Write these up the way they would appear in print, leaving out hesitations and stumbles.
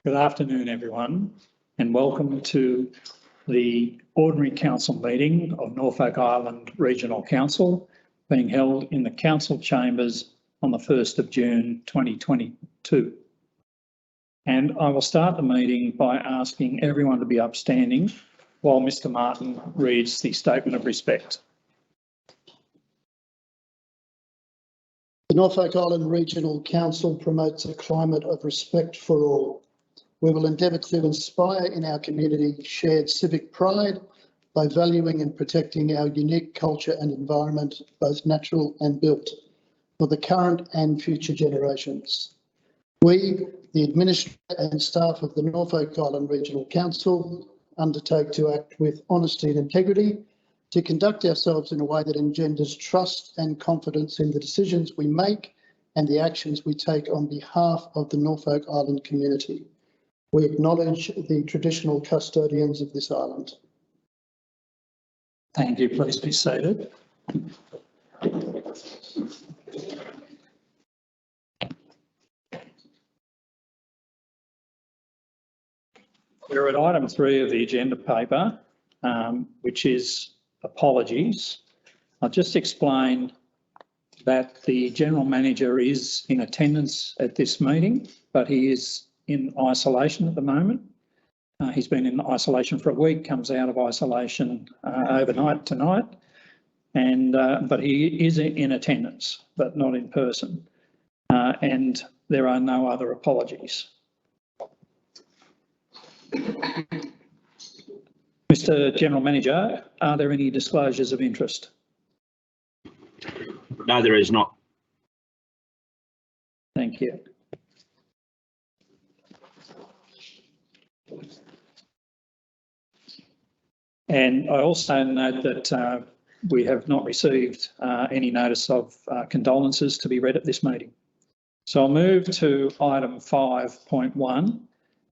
Good afternoon, everyone, and welcome to the Ordinary Council meeting of Norfolk Island Regional Council being held in the Council Chambers on the 1st of June 2022. And I will start the meeting by asking everyone to be upstanding while Mr. Martin reads the Statement of Respect. The Norfolk Island Regional Council promotes a climate of respect for all. We will endeavour to inspire in our community shared civic pride by valuing and protecting our unique culture and environment, both natural and built, for the current and future generations. We, the administrator and staff of the Norfolk Island Regional Council, undertake to act with honesty and integrity, to conduct ourselves in a way that engenders trust and confidence in the decisions we make and the actions we take on behalf of the Norfolk Island community. We acknowledge the traditional custodians of this island. Thank you. Please be seated. We're at item 3 of the agenda paper, which is apologies. I'll just explain that the General Manager is in attendance at this meeting, but he is in isolation at the moment. He's been in isolation for a week, comes out of isolation overnight tonight, and but he is in attendance, but not in person. And there are no other apologies. Mr. General Manager, are there any disclosures of interest? No, there is not. Thank you. And I also note that we have not received any notice of condolences to be read at this meeting. So I'll move to item 5.1,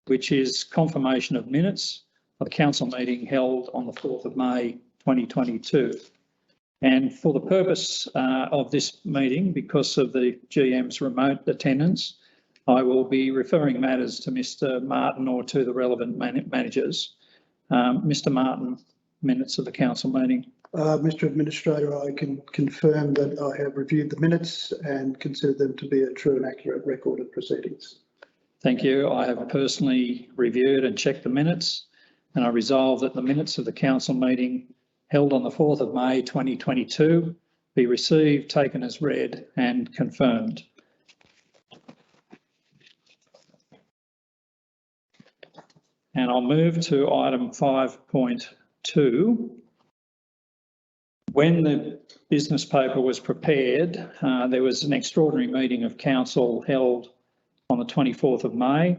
which is confirmation of minutes of the council meeting held on the 4th of May 2022. And for the purpose of this meeting, because of the GM's remote attendance, I will be referring matters to Mr. Martin or to the relevant managers. Mr. Martin, minutes of the council meeting. Mr. Administrator, I can confirm that I have reviewed the minutes and consider them to be a true and accurate record of proceedings. Thank you. I have personally reviewed and checked the minutes, and I resolve that the minutes of the council meeting held on the 4th of May 2022 be received, taken as read and confirmed. And I'll move to item 5.2. When the business paper was prepared, there was an extraordinary meeting of council held on the 24th of May,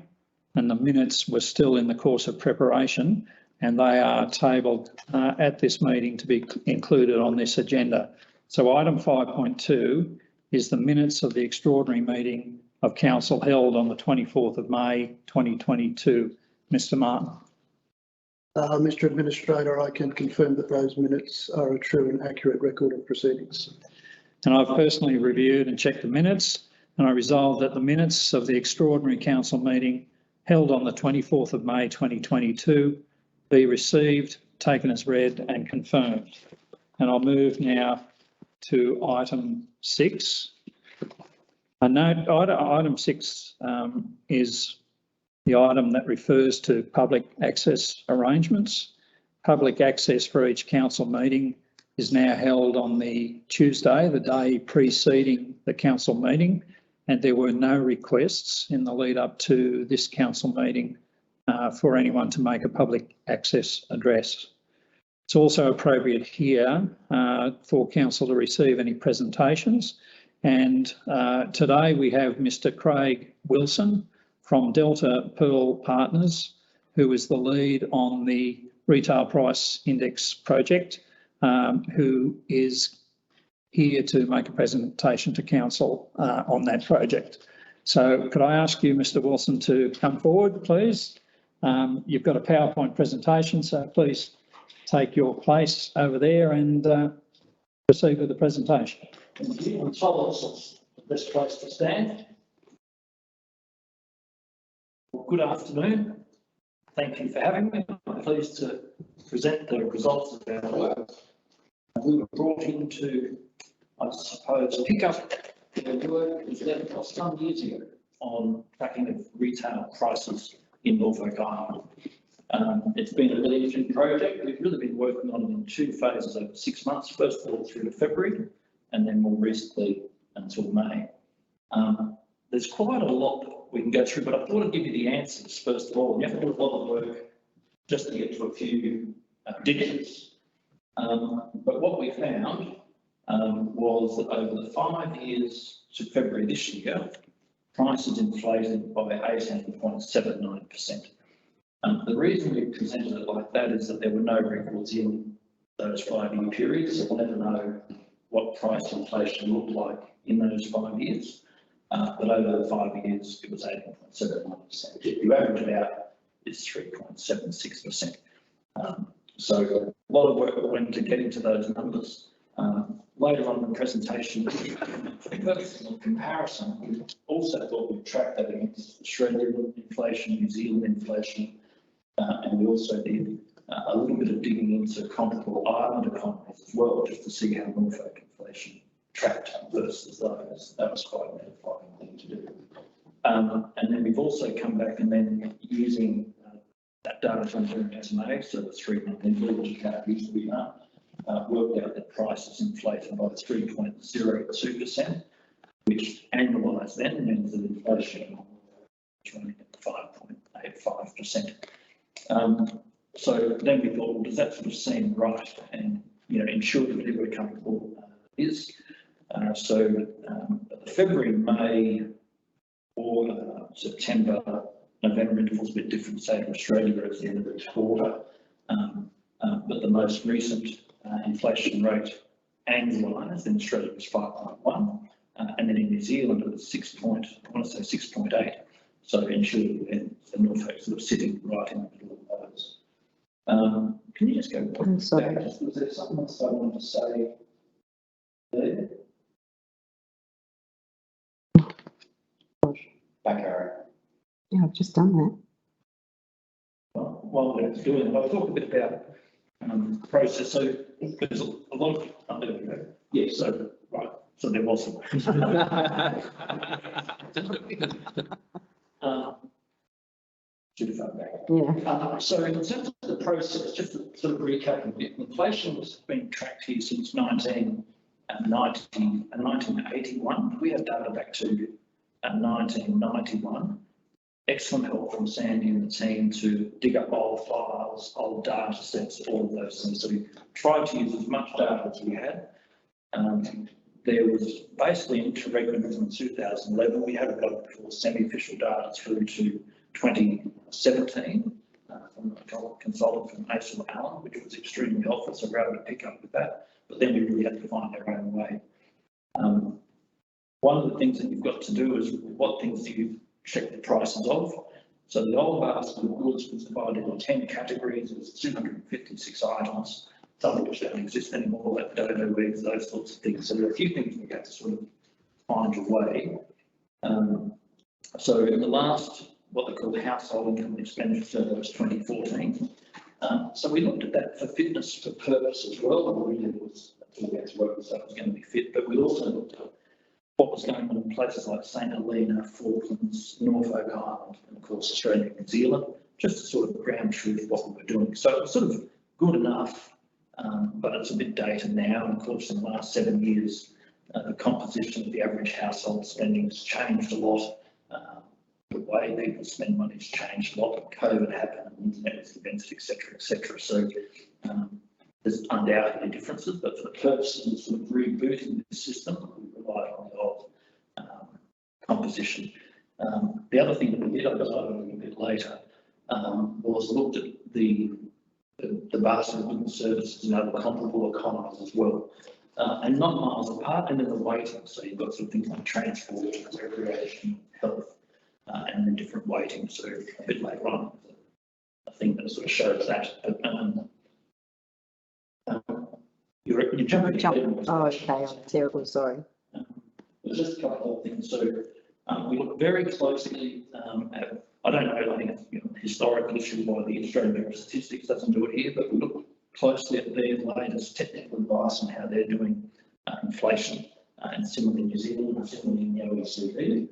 and the minutes were still in the course of preparation, and they are tabled at this meeting to be included on this agenda. So item 5.2 is the minutes of the extraordinary meeting of council held on the 24th of May 2022. Mr. Martin. Mr. Administrator, I can confirm that those minutes are a true and accurate record of proceedings. And I've personally reviewed and checked the minutes, and I resolve that the minutes of the extraordinary council meeting held on the 24th of May 2022 be received, taken as read and confirmed. And I'll move now to item 6. I note item 6 is the item that refers to public access arrangements. Public access for each council meeting is now held on the Tuesday, the day preceding the council meeting, and there were no requests in the lead up to this council meeting for anyone to make a public access address. It's also appropriate here for council to receive any presentations, and today we have Mr. Craig Wilson from Delta Pearl Partners, who is the lead on the Retail Price Index project, who is here to make a presentation to council on that project. So could I ask you, Mr. Wilson, to come forward, please? You've got a PowerPoint presentation, so please take your place over there and proceed with the presentation. And tell us the best place to stand. Good afternoon. Thank you for having me. I'm pleased to present the results of our work. We were brought in to, I suppose, pick up the work that was left off some years ago on tracking of retail prices in Norfolk Island. It's been a really interesting project. We've really been working on it in two phases over 6 months, first of all through to February and then more recently until May. There's quite a lot we can go through, but I thought I'd give you the answers first of all. You have to do a lot of work just to get to a few digits. But what we found was that over the 5 years to February this year, prices inflated by 18.79%. The reason we presented it like that is that there were no records in those 5-year periods, so we'll never know what price inflation looked like in those 5 years. But over the 5 years, it was 18.79%. If you average it out, it's 3.76%. So a lot of work went into getting to those numbers. Later on in the presentation, for purposes comparison, we also thought we'd track that against Australian inflation, New Zealand inflation, and we also did a little bit of digging into comparable island economies as well, just to see how Norfolk inflation tracked versus those. That was quite an edifying thing to do. And then we've also come back and then using that data from SMA, so the 3-month interval, which is how it used to be now, worked out that prices inflated by 3.02%, which annualised then means that inflation was running at 5.85%. So then we thought, well, does that sort of seem right? And, you know, intuitively we're comfortable is. So the February, May, or September, November intervals a bit different, say in Australia at the end of each quarter. But the most recent inflation rate annualised in Australia was 5.1, and then in New Zealand it was 6.8. So intuitively, the Norfolk sort of sitting right in the middle of those. Can you just go back? I'm sorry. Was there something else I wanted to say there? Back arrow. Yeah, I've just done that. Well, while we're doing it, I'll talk a bit about the process. So there's a lot of, oh, there we go. Yeah, so, right, so there was some. Should have done that. Yeah. So in terms of the process, just to sort of recap a bit, inflation has been tracked here since 1981. We have data back to 1991. Excellent help from Sandy and the team to dig up old files, old data sets, all of those things. So we tried to use as much data as we had. There was basically interregnum in 2011. We had got semi-official data through to 2017 from a consultant from Acel Allen, which was extremely helpful. So we were able to pick up with that. But then we really had to find our own way. One of the things that you've got to do is what things do you check the prices of. So the old basket of goods was divided into 10 categories. It was 256 items, some of which don't exist anymore, like dodo eggs, those sorts of things. So there are a few things we had to sort of find a way. So in the last, what they call the household income expenditure survey was 2014. So we looked at that for fitness for purpose as well. And really it was all we had to work with stuff was going to be fit, but we also looked at what was going on in places like St Helena, Falklands, Norfolk Island, and of course Australia and New Zealand, just to sort of ground truth what we were doing. So it was sort of good enough, but it's a bit dated now. And of course, in the last 7 years, the composition of the average household spending has changed a lot. The way people spend money has changed a lot. COVID happened, internet events, etc., etc. So there's undoubtedly differences, but for the purposes of sort of rebooting the system, we relied on the old composition. The other thing that we did, I got on a little bit later, was looked at the basket of goods and services and other comparable economies as well, and not miles apart, and then the weighting. So you've got some things like transport, recreation, health, and the different weighting. So a bit later on, a thing that sort of shows that. But, you're jumping. Oh, okay. I'm terrible. Sorry. There's just a couple of things. So we look very closely at I don't know, I think it's historical issue why the Australian Bureau of Statistics doesn't do it here, but we look closely at their latest technical advice on how they're doing inflation, and similarly in New Zealand, and similarly in the OECD.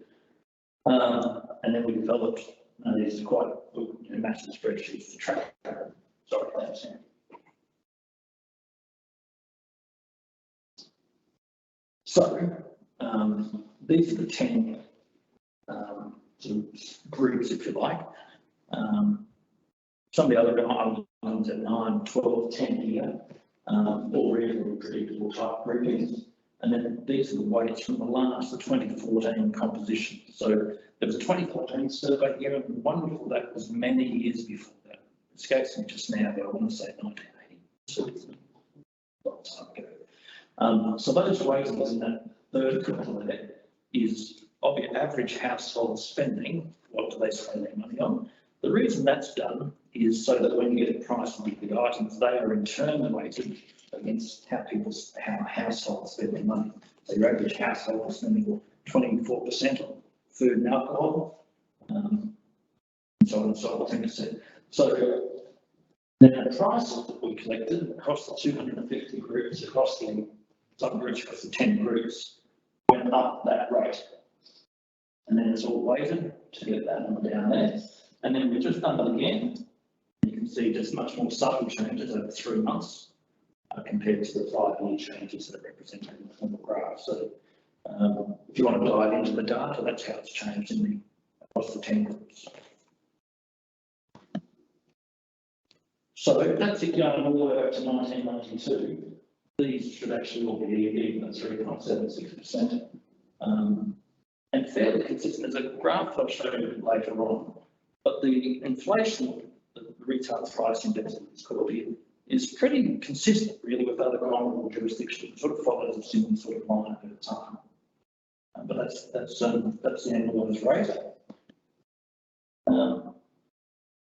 And then we developed these quite massive spreadsheets to track. Sorry, thanks. So these are the 10 sort of groups, if you like. Some of the other ones at 9, 12, 10 here, all reasonably predictable type groupings. And then these are the weights from the 2014 composition. So there was a 2014 survey here, and wonderful that was many years before that. It escapes me just now, but I want to say 1980. So a long time ago. So those weightings in that third column there is of your average household spending. What do they spend their money on? The reason that's done is so that when you get a price of the items, they are in turn weighted against how households spend their money. So your average household is spending 24% on food and alcohol, and so on and so on, 10%. So then the prices that we collected across the 250 groups, across the subgroups, across the 10 groups, went up that rate. And then it's all weighted to get that number down there. And then we've just done it again. You can see just much more subtle changes over 3 months compared to the 5-year changes that are represented in the graph. So if you want to dive into the data, that's how it's changed across the 10 groups. So that's it going all the way up to 1992. These should actually all be even at 3.76%. And fairly consistent. There's a graph I'll show you later on, but the inflation, the retail price index, it's called here, is pretty consistent really with other comparable jurisdictions. It sort of follows a similar sort of line over time. But that's the annualised rate.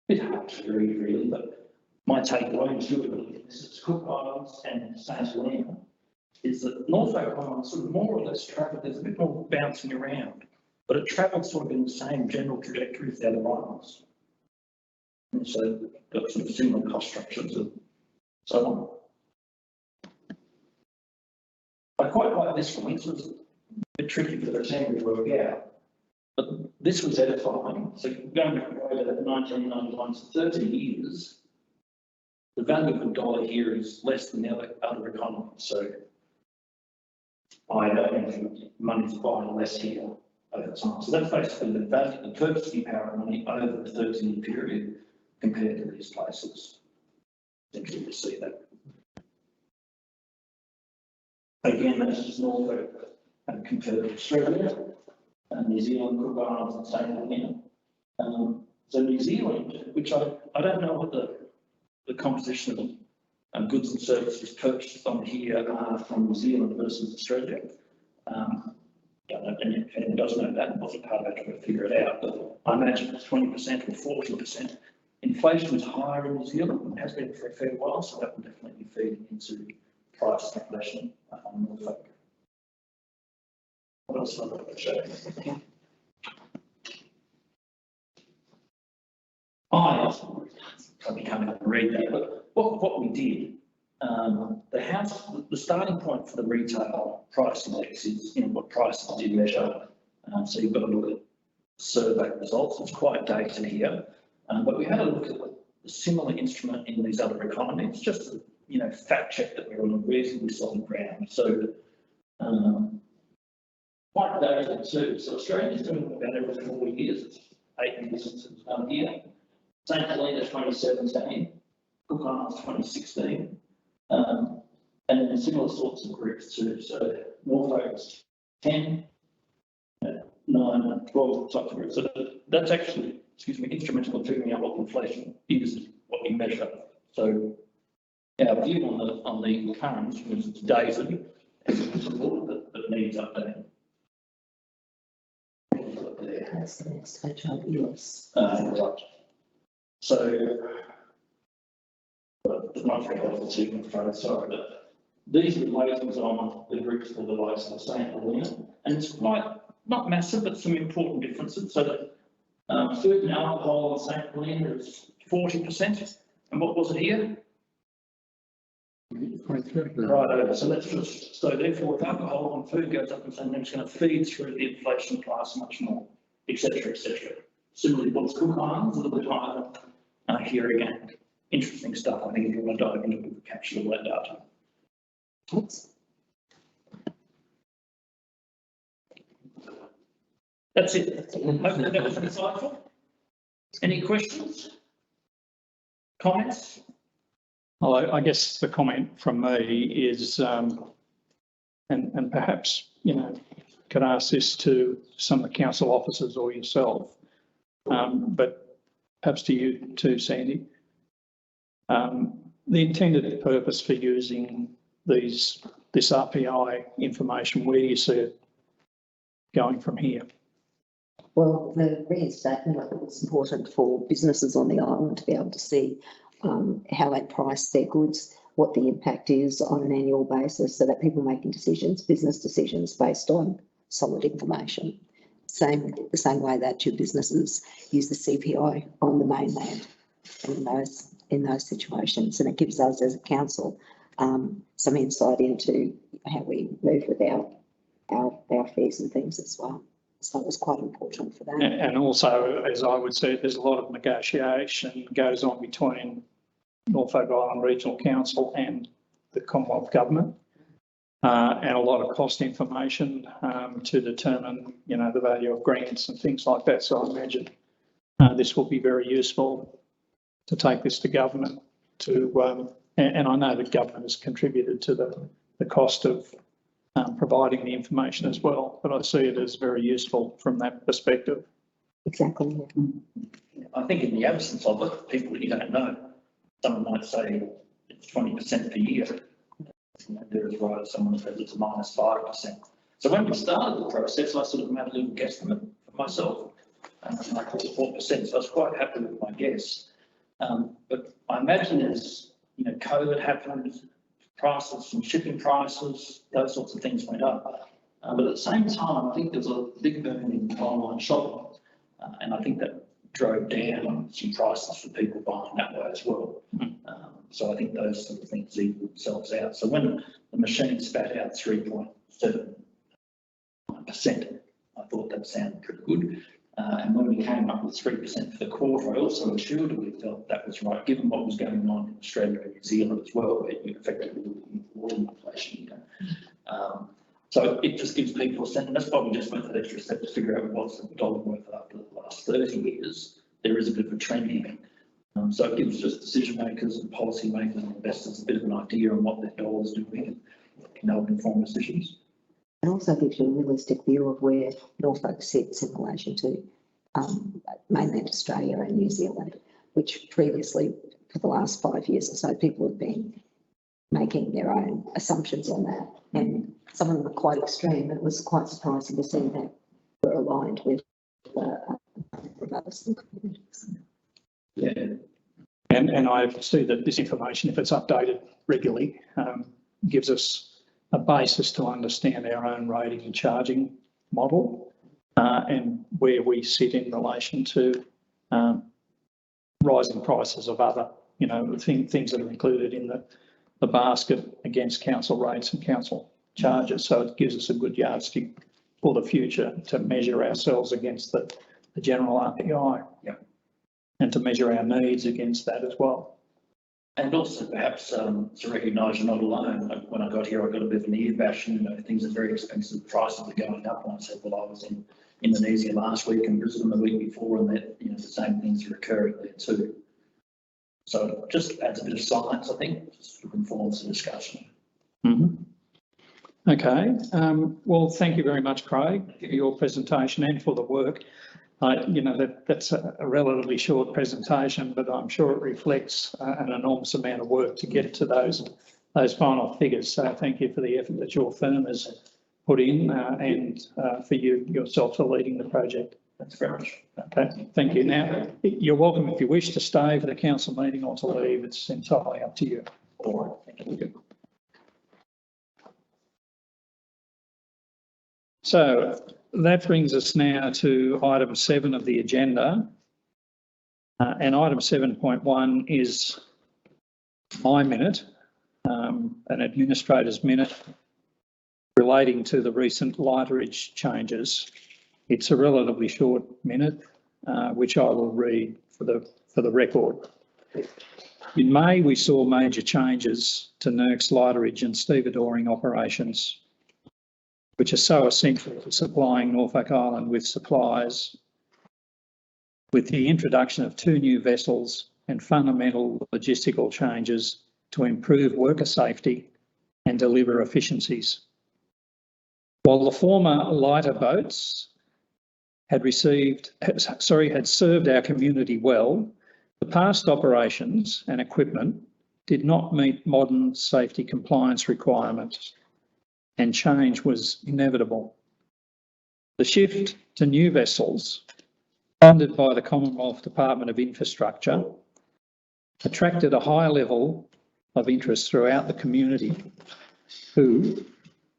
Bit hard to read really, but my takeaway intuitively, this is Cook Islands and St Helena, is that Norfolk Island sort of more or less travel, there's a bit more bouncing around, but it travels sort of in the same general trajectory as the other islands. And so got sort of similar cost structures and so on. I quite like this one. This was a bit tricky for the team to work out, but this was edifying. So going back over 1991 to 30 years, the value of a dollar here is less than the other economies. So I don't think money's buying less here over time. So that's basically the value, the purchasing power of money over the 30-year period compared to these places. Interesting to see that. Again, that's just Norfolk compared to Australia, New Zealand, Cook Islands, and St Helena. So New Zealand, which I don't know what the composition of goods and services purchased on here are from New Zealand versus Australia. Don't know if anyone does know that. It wasn't part of our trying to figure it out, but I imagine it's 20% or 40%. Inflation is higher in New Zealand and has been for a fair while, so that will definitely be feeding into price inflation on Norfolk. What else have I got to show you? Probably can't even read that, but what we did, the starting point for the retail price index is what prices did measure. So you've got to look at survey results. It's quite dated here, but we had a look at the similar instrument in these other economies, just to fact check that we're on a reasonably solid ground. So quite dated too. So Australia's doing about every 4 years. It's 8 years since it was done here. St Helena 2017, Cook Islands 2016, and then similar sorts of groups too. So Norfolk's 10, 9, 12 types of groups. So that's actually, instrumental in figuring out what inflation is what you measure. So our view on the current is it's dated and it's a little bit that needs updating. That's the next page, yes. Right. So, it's not very helpful to you, I'm afraid, sorry, but these are the weightings on the groups for the likes of St Helena, and it's quite, not massive, but some important differences. So Food and alcohol in St Helena is 40%. And what was it here? Right, so that's just, so therefore if alcohol and food goes up and saying it's going to feed through the inflation price much more, etc., etc. Similarly, what's cook irons a little bit higher. Here again, interesting stuff. I think if you want to dive into it, we've captured all that data. That's it. Hopefully that was insightful. Any questions? Comments? Well, I guess the comment from me is, and perhaps, you know, could ask this to some of the council officers or yourself, but perhaps to you too, Sandy. The intended purpose for using this RPI information, where do you see it going from here? Well, the reinstatement, I think it's important for businesses on the island to be able to see how they price their goods, what the impact is on an annual basis, so that people are making decisions, business decisions based on solid information. The same way that your businesses use the CPI on the mainland in those situations, and it gives us as a council some insight into how we move with our fees and things as well. So it was quite important for that. And also, as I would say, there's a lot of negotiation goes on between Norfolk Island Regional Council and the Commonwealth Government, and a lot of cost information to determine, you know, the value of grants and things like that. So I imagine this will be very useful to take this to government to, and I know that government has contributed to the cost of providing the information as well, but I see it as very useful from that perspective. Exactly. Yeah. I think in the absence of it, people you don't know. Someone might say it's 20% per year. There is right, someone says it's a -5%. So when we started the process, I sort of made a little guesstimate for myself. I thought 4%, so I was quite happy with my guess. But I imagine as COVID happened, prices and shipping prices, those sorts of things went up. But at the same time, I think there's a big boom in online shopping, and I think that drove down some prices for people buying that way as well. So I think those sort of things equal themselves out. So when the machine spat out 3.7%, I thought that sounded pretty good. And when we came up with 3% for the quarter, I also intuitively felt that was right, given what was going on in Australia and New Zealand as well, where you effectively importing inflation. So it just gives people a sense, and that's why we just went that extra step to figure out what's the dollar worth after the last 30 years. There is a bit of a trend here. So it gives just decision makers and policy makers and investors a bit of an idea on what their dollar's doing and can help inform decisions. It also gives you a realistic view of where Norfolk sits in relation to mainland Australia and New Zealand, which previously, for the last 5 years or so, people have been making their own assumptions on that. And some of them are quite extreme. It was quite surprising to see that we're aligned with others. Yeah. And I see that this information, if it's updated regularly, gives us a basis to understand our own rating and charging model, and where we sit in relation to rising prices of other, things that are included in the basket against council rates and council charges. So it gives us a good yardstick for the future to measure ourselves against the general RPI. Yeah. And to measure our needs against that as well. And also perhaps to recognise you're not alone. Like when I got here, I got a bit of an ear bash, and things are very expensive, prices are going up. And I said, well, I was in Indonesia last week and Brisbane the week before, and that the same things are occurring there too. So it just adds a bit of science, I think, just sort of informs the discussion. Mm-hmm. Okay. Well, thank you very much, Craig, for your presentation and for the work. That's a relatively short presentation, but I'm sure it reflects an enormous amount of work to get to those final figures. So thank you for the effort that your firm has put in, and for yourself for leading the project. Thanks very much. Okay, thank you. Now, you're welcome if you wish to stay for the council meeting or to leave. It's entirely up to you. All right, thank you. So that brings us now to item 7 of the agenda. And item 7.1 is my minute, an administrator's minute relating to the recent lighterage changes. It's a relatively short minute, which I will read for the record. In May, we saw major changes to NIRC's lighterage and stevedoring operations, which are so essential to supplying Norfolk Island with supplies, with the introduction of 2 new vessels and fundamental logistical changes to improve worker safety and deliver efficiencies. While the former lighter boats had served our community well, the past operations and equipment did not meet modern safety compliance requirements, and change was inevitable. The shift to new vessels, funded by the Commonwealth Department of Infrastructure, attracted a high level of interest throughout the community, who,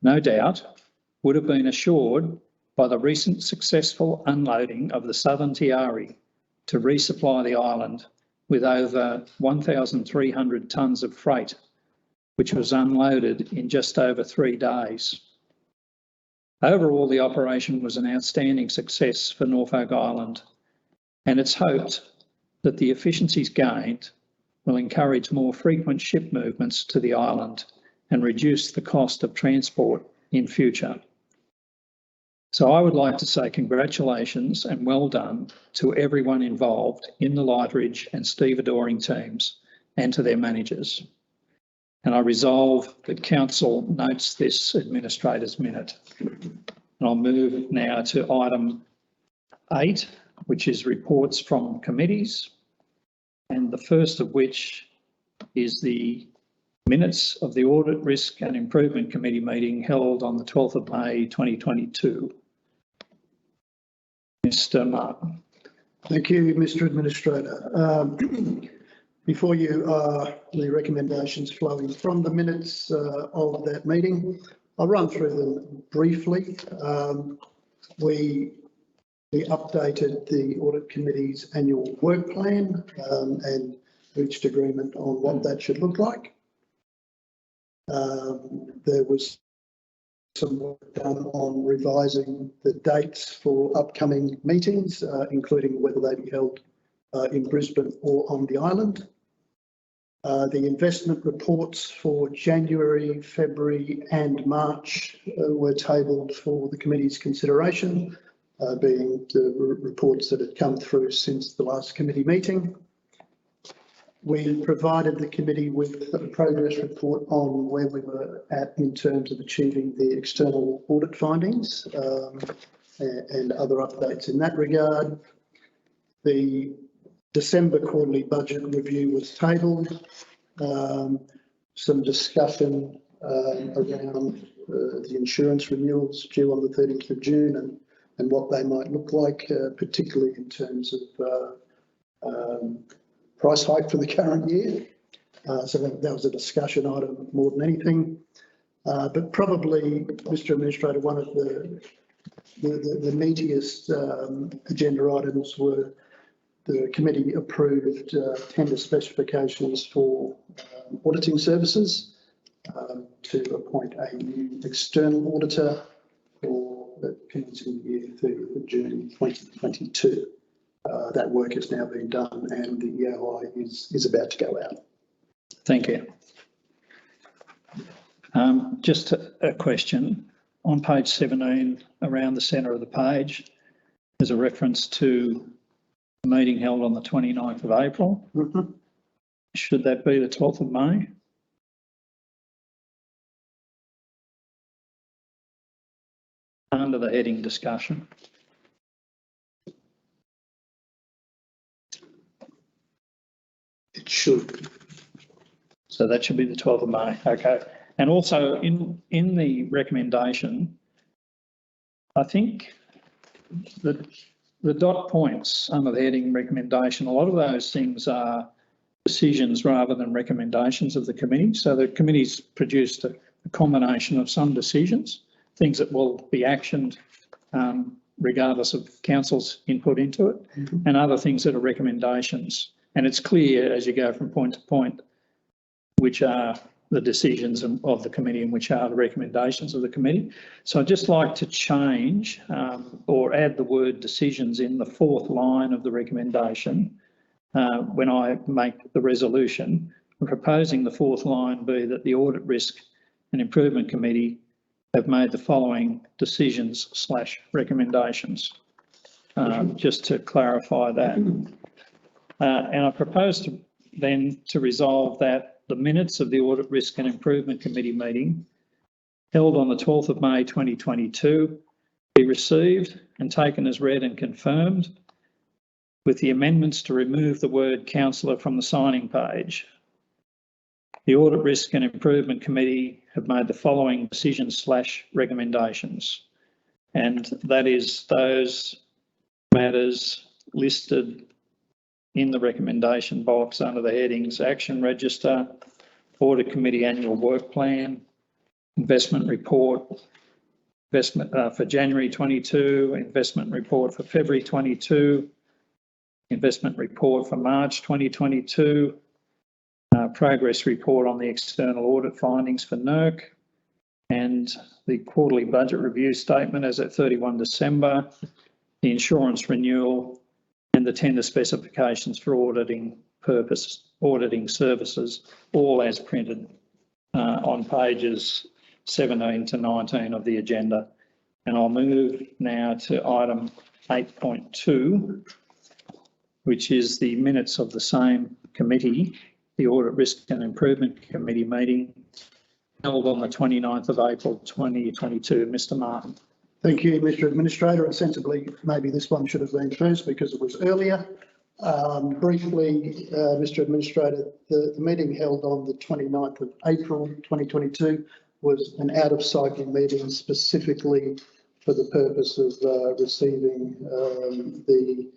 no doubt, would have been assured by the recent successful unloading of the Southern Tiari to resupply the island with over 1,300 tonnes of freight, which was unloaded in just over 3 days. Overall, the operation was an outstanding success for Norfolk Island, and it's hoped that the efficiencies gained will encourage more frequent ship movements to the island and reduce the cost of transport in future. So I would like to say congratulations and well done to everyone involved in the lighterage and stevedoring teams and to their managers. And I resolve that Council notes this administrator's minute. And I'll move now to item 8, which is reports from committees. And the first of which is the minutes of the Audit, Risk and Improvement Committee meeting held on the 12th of May 2022. Mr. Martin. Thank you, Mr. Administrator. Before you are the recommendations flowing from the minutes of that meeting. I'll run through them briefly. We updated the Audit Committee's annual work plan and reached agreement on what that should look like. There was some work done on revising the dates for upcoming meetings, including whether they be held in Brisbane or on the island. The investment reports for January, February and March were tabled for the committee's consideration, being the reports that had come through since the last committee meeting. We provided the committee with a progress report on where we were at in terms of achieving the external audit findings and other updates in that regard. The December quarterly budget review was tabled. Some discussion around the insurance renewals due on the 30th of June and what they might look like, particularly in terms of price hike for the current year. So that was a discussion item more than anything. But probably, Mr. Administrator, one of the meatiest agenda items were the committee approved tender specifications for auditing services to appoint a new external auditor for the commencing year 30th of June 2022. That work has now been done and the EOI is about to go out. Thank you. Just a question. On page 17, around the centre of the page, there's a reference to a meeting held on the 29th of April. Mm-hmm. Should that be the 12th of May? Under the heading discussion. It should. So that should be the 12th of May. Okay. And also in the recommendation, I think that the dot points under the heading recommendation, a lot of those things are decisions rather than recommendations of the committee. So the committee's produced a combination of some decisions, things that will be actioned regardless of council's input into it, and other things that are recommendations. And it's clear as you go from point to point which are the decisions of the committee and which are the recommendations of the committee. So I'd just like to change or add the word decisions in the fourth line of the recommendation when I make the resolution. I'm proposing the fourth line be that the Audit Risk and Improvement Committee have made the following decisions / recommendations, just to clarify that. And I propose to resolve that the minutes of the Audit Risk and Improvement Committee meeting held on the 12th of May 2022 be received and taken as read and confirmed, with the amendments to remove the word councillor from the signing page. The Audit Risk and Improvement Committee have made the following decisions / recommendations, and that is those matters listed in the recommendation box under the headings Action Register, Audit Committee Annual Work Plan, Investment Report, Investment for January 22, Investment Report for February 22, Investment Report for March 2022, Progress Report on the External Audit Findings for NIRC, and the Quarterly Budget Review Statement as at 31 December, the Insurance Renewal, and the tender specifications for auditing services, all as printed on pages 17 to 19 of the agenda. And I'll move now to item 8.2, which is the minutes of the same committee, the Audit Risk and Improvement Committee meeting held on the 29th of April 2022. Mr. Martin. Thank you, Mr. Administrator. And sensibly, maybe this one should have been first because it was earlier. Briefly, Mr. Administrator, the meeting held on the 29th of April 2022 was an out-of-cycle meeting specifically for the purpose of receiving the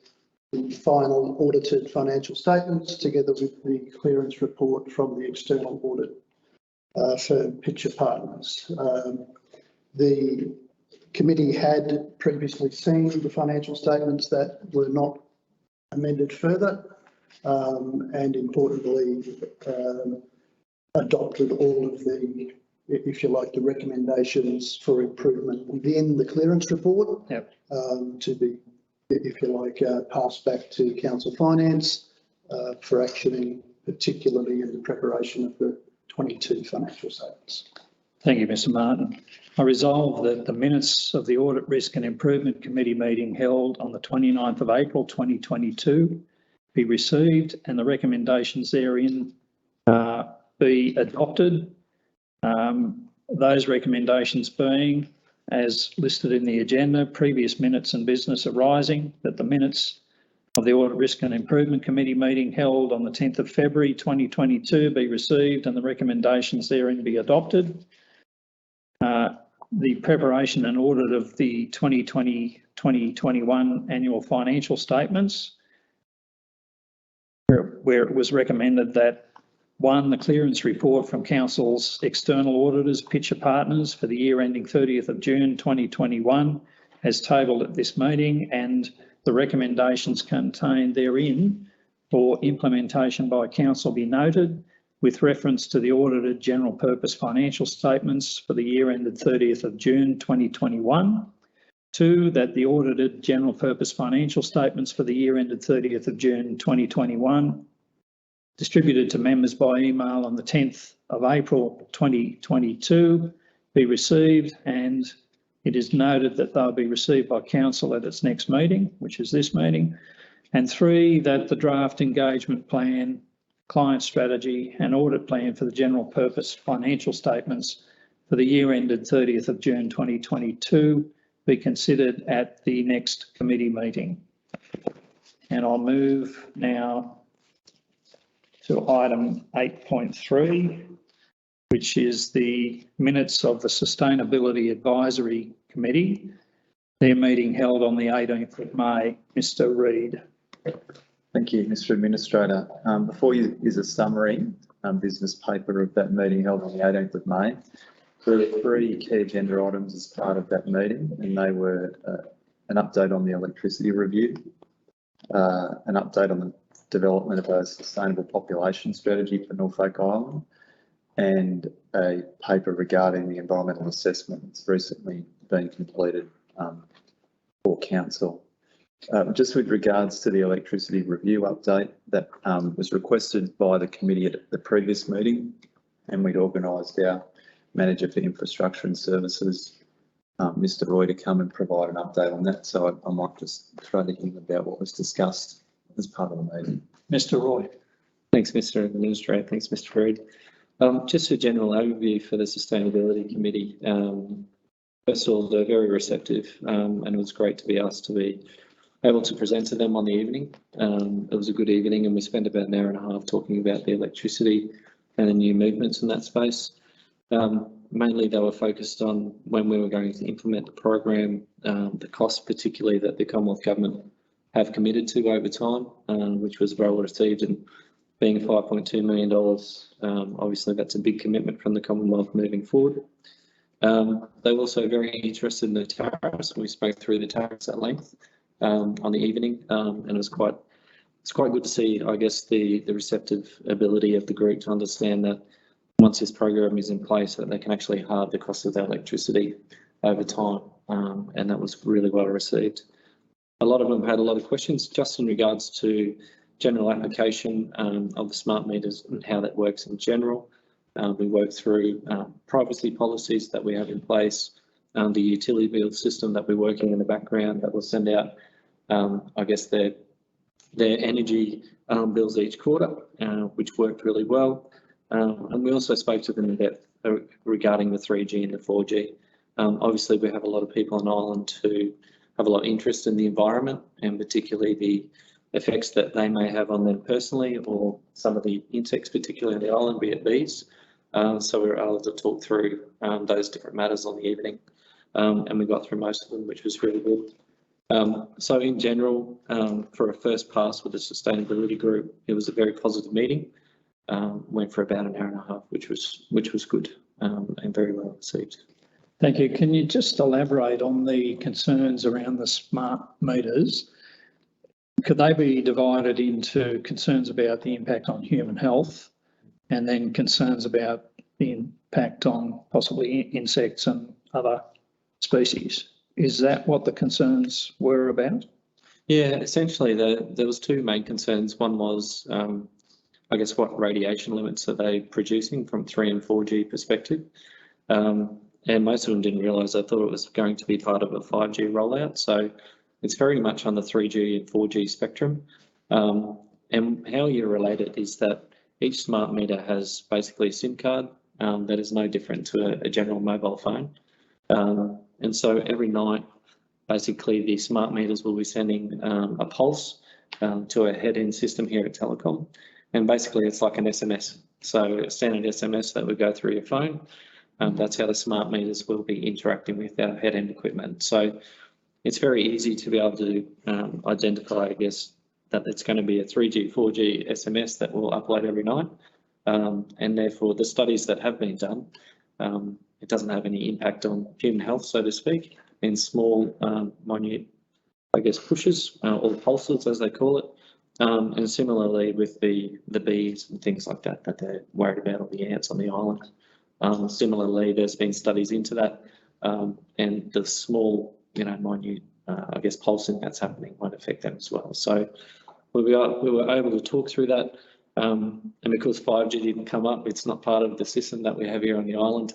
final audited financial statements together with the clearance report from the external audit firm Pitcher Partners. The committee had previously seen the financial statements that were not amended further and importantly adopted all of the, if you like, the recommendations for improvement within the clearance report. Yep. To be, if you like, passed back to Council Finance for actioning, particularly in the preparation of the 22 financial statements. Thank you, Mr. Martin. I resolve that the minutes of the Audit Risk and Improvement Committee meeting held on the 29th of April 2022 be received and the recommendations therein be adopted. Those recommendations being, as listed in the agenda, previous minutes and business arising, that the minutes of the Audit Risk and Improvement Committee meeting held on the 10th of February 2022 be received and the recommendations therein be adopted. The preparation and audit of the 2020-2021 annual financial statements, where it was recommended that 1, the clearance report from Council's external auditors, Pitcher Partners, for the year ending 30th of June 2021, as tabled at this meeting, and the recommendations contained therein for implementation by Council be noted, with reference to the audited general purpose financial statements for the year ended 30th of June 2021. 2, that the audited general purpose financial statements for the year ended 30th of June 2021 distributed to members by email on the 10th of April 2022 be received, and it is noted that they'll be received by Council at its next meeting, which is this meeting. And 3, that the draft engagement plan, client strategy and audit plan for the general purpose financial statements for the year ended 30th of June 2022 be considered at the next committee meeting. And I'll move now to item 8.3, which is the minutes of the Sustainability Advisory Committee, their meeting held on the 18th of May. Mr. Reid. Thank you, Mr. Administrator. Before you is a summary business paper of that meeting held on the 18th of May. There were three key agenda items as part of that meeting, and they were an update on the electricity review, an update on the development of a sustainable population strategy for Norfolk Island, and a paper regarding the environmental assessment that's recently been completed for council. Just with regards to the electricity review update that was requested by the committee at the previous meeting, and we'd organised our Manager for Infrastructure and Services, Mr. Roy, to come and provide an update on that. So I might just throw to him about what was discussed as part of the meeting. Mr. Roy. Thanks, Mr. Administrator. Thanks, Mr. Farid. Just a general overview for the Sustainability Committee. First of all, they're very receptive, and it was great to be asked to be able to present to them on the evening. It was a good evening, and we spent about an hour and a half talking about the electricity and the new movements in that space. Mainly they were focused on when we were going to implement the program, the costs particularly that the Commonwealth Government have committed to over time, which was well received, and being $5.2 million, obviously that's a big commitment from the Commonwealth moving forward. They were also very interested in the tariffs. We spoke through the tariffs at length on the evening, and it's quite good to see, I guess, the receptive ability of the group to understand that once this program is in place, that they can actually halve the cost of their electricity over time, and that was really well received. A lot of them had a lot of questions just in regards to general application of the smart meters and how that works in general. We worked through privacy policies that we have in place, the utility bill system that we're working in the background that will send out, I guess, their energy bills each quarter, which worked really well. And we also spoke to them in depth regarding the 3G and the 4G. Obviously, we have a lot of people on Island who have a lot of interest in the environment, and particularly the effects that they may have on them personally, or some of the insects, particularly on the island, be it bees. So we were able to talk through those different matters on the evening, and we got through most of them, which was really good. So in general, for a first pass with the sustainability group, it was a very positive meeting. Went for about an hour and a half, which was good and very well received. Thank you. Can you just elaborate on the concerns around the smart meters? Could they be divided into concerns about the impact on human health and then concerns about the impact on possibly insects and other species? Is that what the concerns were about? Yeah, essentially there was two main concerns. One was, I guess, what radiation limits are they producing from 3 and 4G perspective? And most of them didn't realise. I thought it was going to be part of a 5G rollout. So it's very much on the 3G and 4G spectrum. And how you relate it is that each smart meter has basically a SIM card that is no different to a general mobile phone. And so every night, basically the smart meters will be sending a pulse to a head-end system here at Telecom. And basically it's like an SMS. So a standard SMS that would go through your phone. That's how the smart meters will be interacting with our head-end equipment. So it's very easy to be able to identify, I guess, that it's going to be a 3G, 4G SMS that will upload every night. And therefore the studies that have been done, it doesn't have any impact on human health, so to speak, in small, minute, I guess, pushes or pulses as they call it. And similarly with the bees and things like that, that they're worried about, or the ants on the island. Similarly, there's been studies into that, and the small, minute, I guess, pulsing that's happening might affect them as well. So we were able to talk through that, and because 5G didn't come up, it's not part of the system that we have here on the island.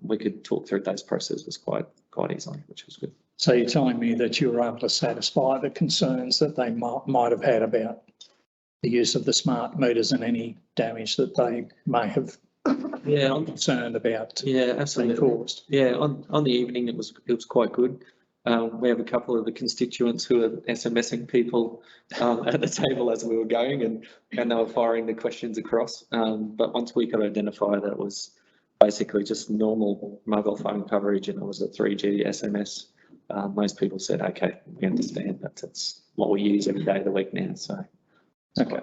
We could talk through those processes quite easily, which was good. So you're telling me that you were able to satisfy the concerns that they might have had about the use of the smart meters and any damage that they may have concerned about absolutely caused? Yeah, on the evening it was quite good. We have a couple of the constituents who are SMSing people at the table as we were going, and they were firing the questions across. But once we could identify that it was basically just normal mobile phone coverage and it was a 3G SMS, most people said, okay, we understand that that's what we use every day of the week now. So Okay.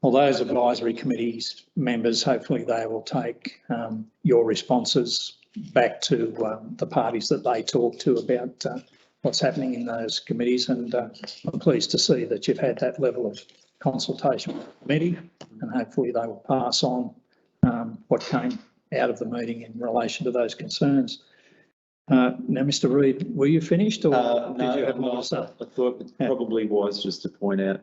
Well, those advisory committees members, hopefully they will take your responses back to the parties that they talk to about what's happening in those committees. And I'm pleased to see that you've had that level of consultation with the committee, and hopefully they will pass on what came out of the meeting in relation to those concerns. Now, Mr. Reid, were you finished, or did you have more to say? I thought it probably was just to point out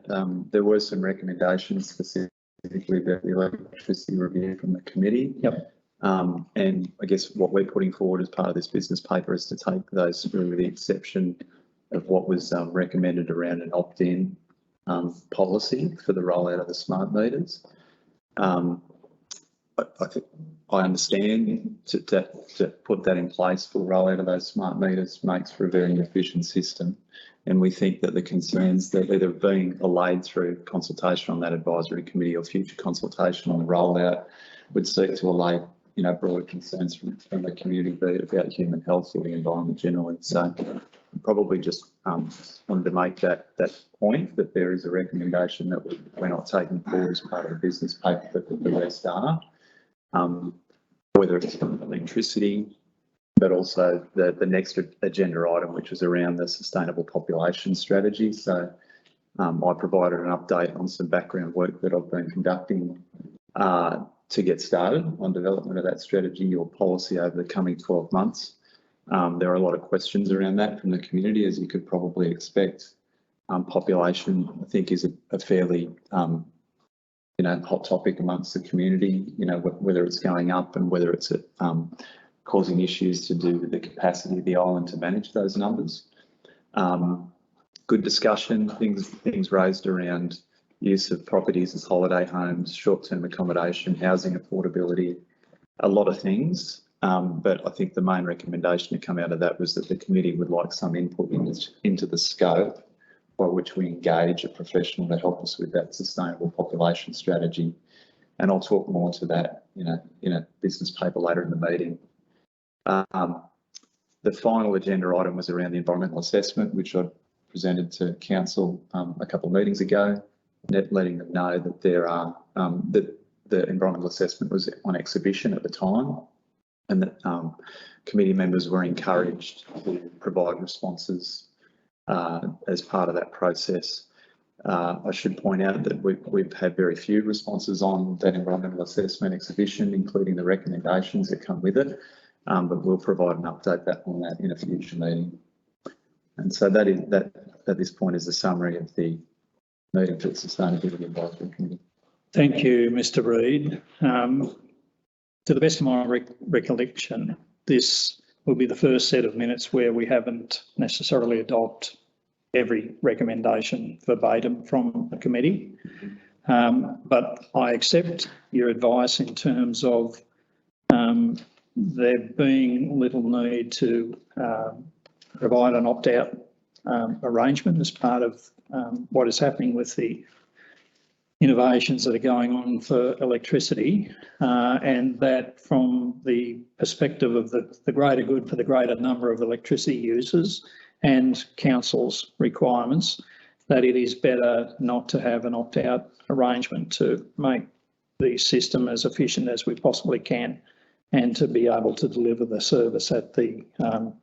there were some recommendations specifically about the electricity review from the committee. Yep. And I guess what we're putting forward as part of this business paper is to take those through with the exception of what was recommended around an opt-in policy for the rollout of the smart meters. I think I understand to put that in place for the rollout of those smart meters makes for a very efficient system. And we think that the concerns that either being allayed through consultation on that advisory committee or future consultation on the rollout would seek to allay, you know, broader concerns from the community, be it about human health or the environment generally. So probably just wanted to make that point, that there is a recommendation that we're not taking forward as part of the business paper, but that the rest are. Whether it's electricity, but also the next agenda item, which was around the sustainable population strategy. So I provided an update on some background work that I've been conducting to get started on development of that strategy or policy over the coming 12 months. There are a lot of questions around that from the community, as you could probably expect. Population, I think, is a fairly hot topic amongst the community, whether it's going up and whether it's causing issues to do with the capacity of the island to manage those numbers. Good discussion, things raised around use of properties as holiday homes, short-term accommodation, housing affordability, a lot of things. But I think the main recommendation to come out of that was that the committee would like some input into the scope by which we engage a professional to help us with that sustainable population strategy. And I'll talk more to that in a business paper later in the meeting. The final agenda item was around the environmental assessment, which I presented to council a couple of meetings ago, letting them know that that the environmental assessment was on exhibition at the time, and that committee members were encouraged to provide responses as part of that process. I should point out that we've had very few responses on that environmental assessment exhibition, including the recommendations that come with it, but we'll provide an update on that in a future meeting. And so that at this point is a summary of the meeting for the Sustainability Advisory Committee. Thank you, Mr. Reid. To the best of my recollection, this will be the first set of minutes where we haven't necessarily adopted every recommendation verbatim from the committee. But I accept your advice in terms of there being little need to provide an opt-out arrangement as part of what is happening with the innovations that are going on for electricity, and that from the perspective of the greater good for the greater number of electricity users and council's requirements, that it is better not to have an opt-out arrangement to make the system as efficient as we possibly can and to be able to deliver the service at the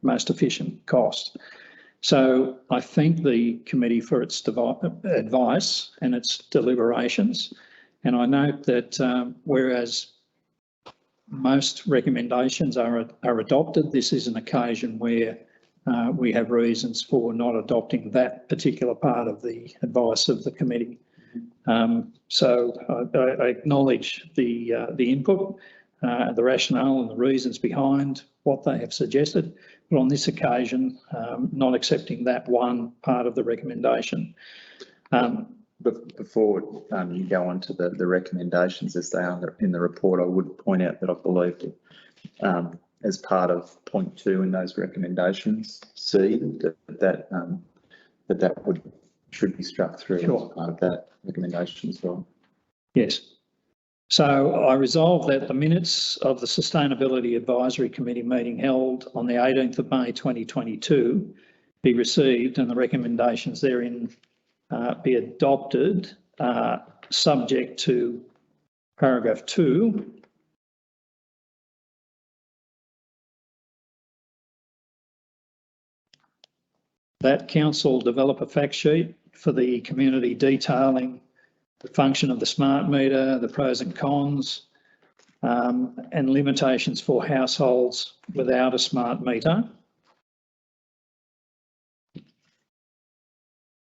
most efficient cost. So I thank the committee for its advice and its deliberations, and I note that whereas most recommendations are adopted, this is an occasion where we have reasons for not adopting that particular part of the advice of the committee. So I acknowledge the input, the rationale and the reasons behind what they have suggested, but on this occasion, not accepting that one part of the recommendation. But before you go on to the recommendations as they are in the report, I would point out that I believe that as part of point 2 in those recommendations, C, that should be struck through as part of that recommendation as well. Yes. So I resolve that the minutes of the Sustainability Advisory Committee meeting held on the 18th of May 2022 be received and the recommendations therein be adopted subject to paragraph 2, that council develop a fact sheet for the community detailing the function of the smart meter, the pros and cons, and limitations for households without a smart meter.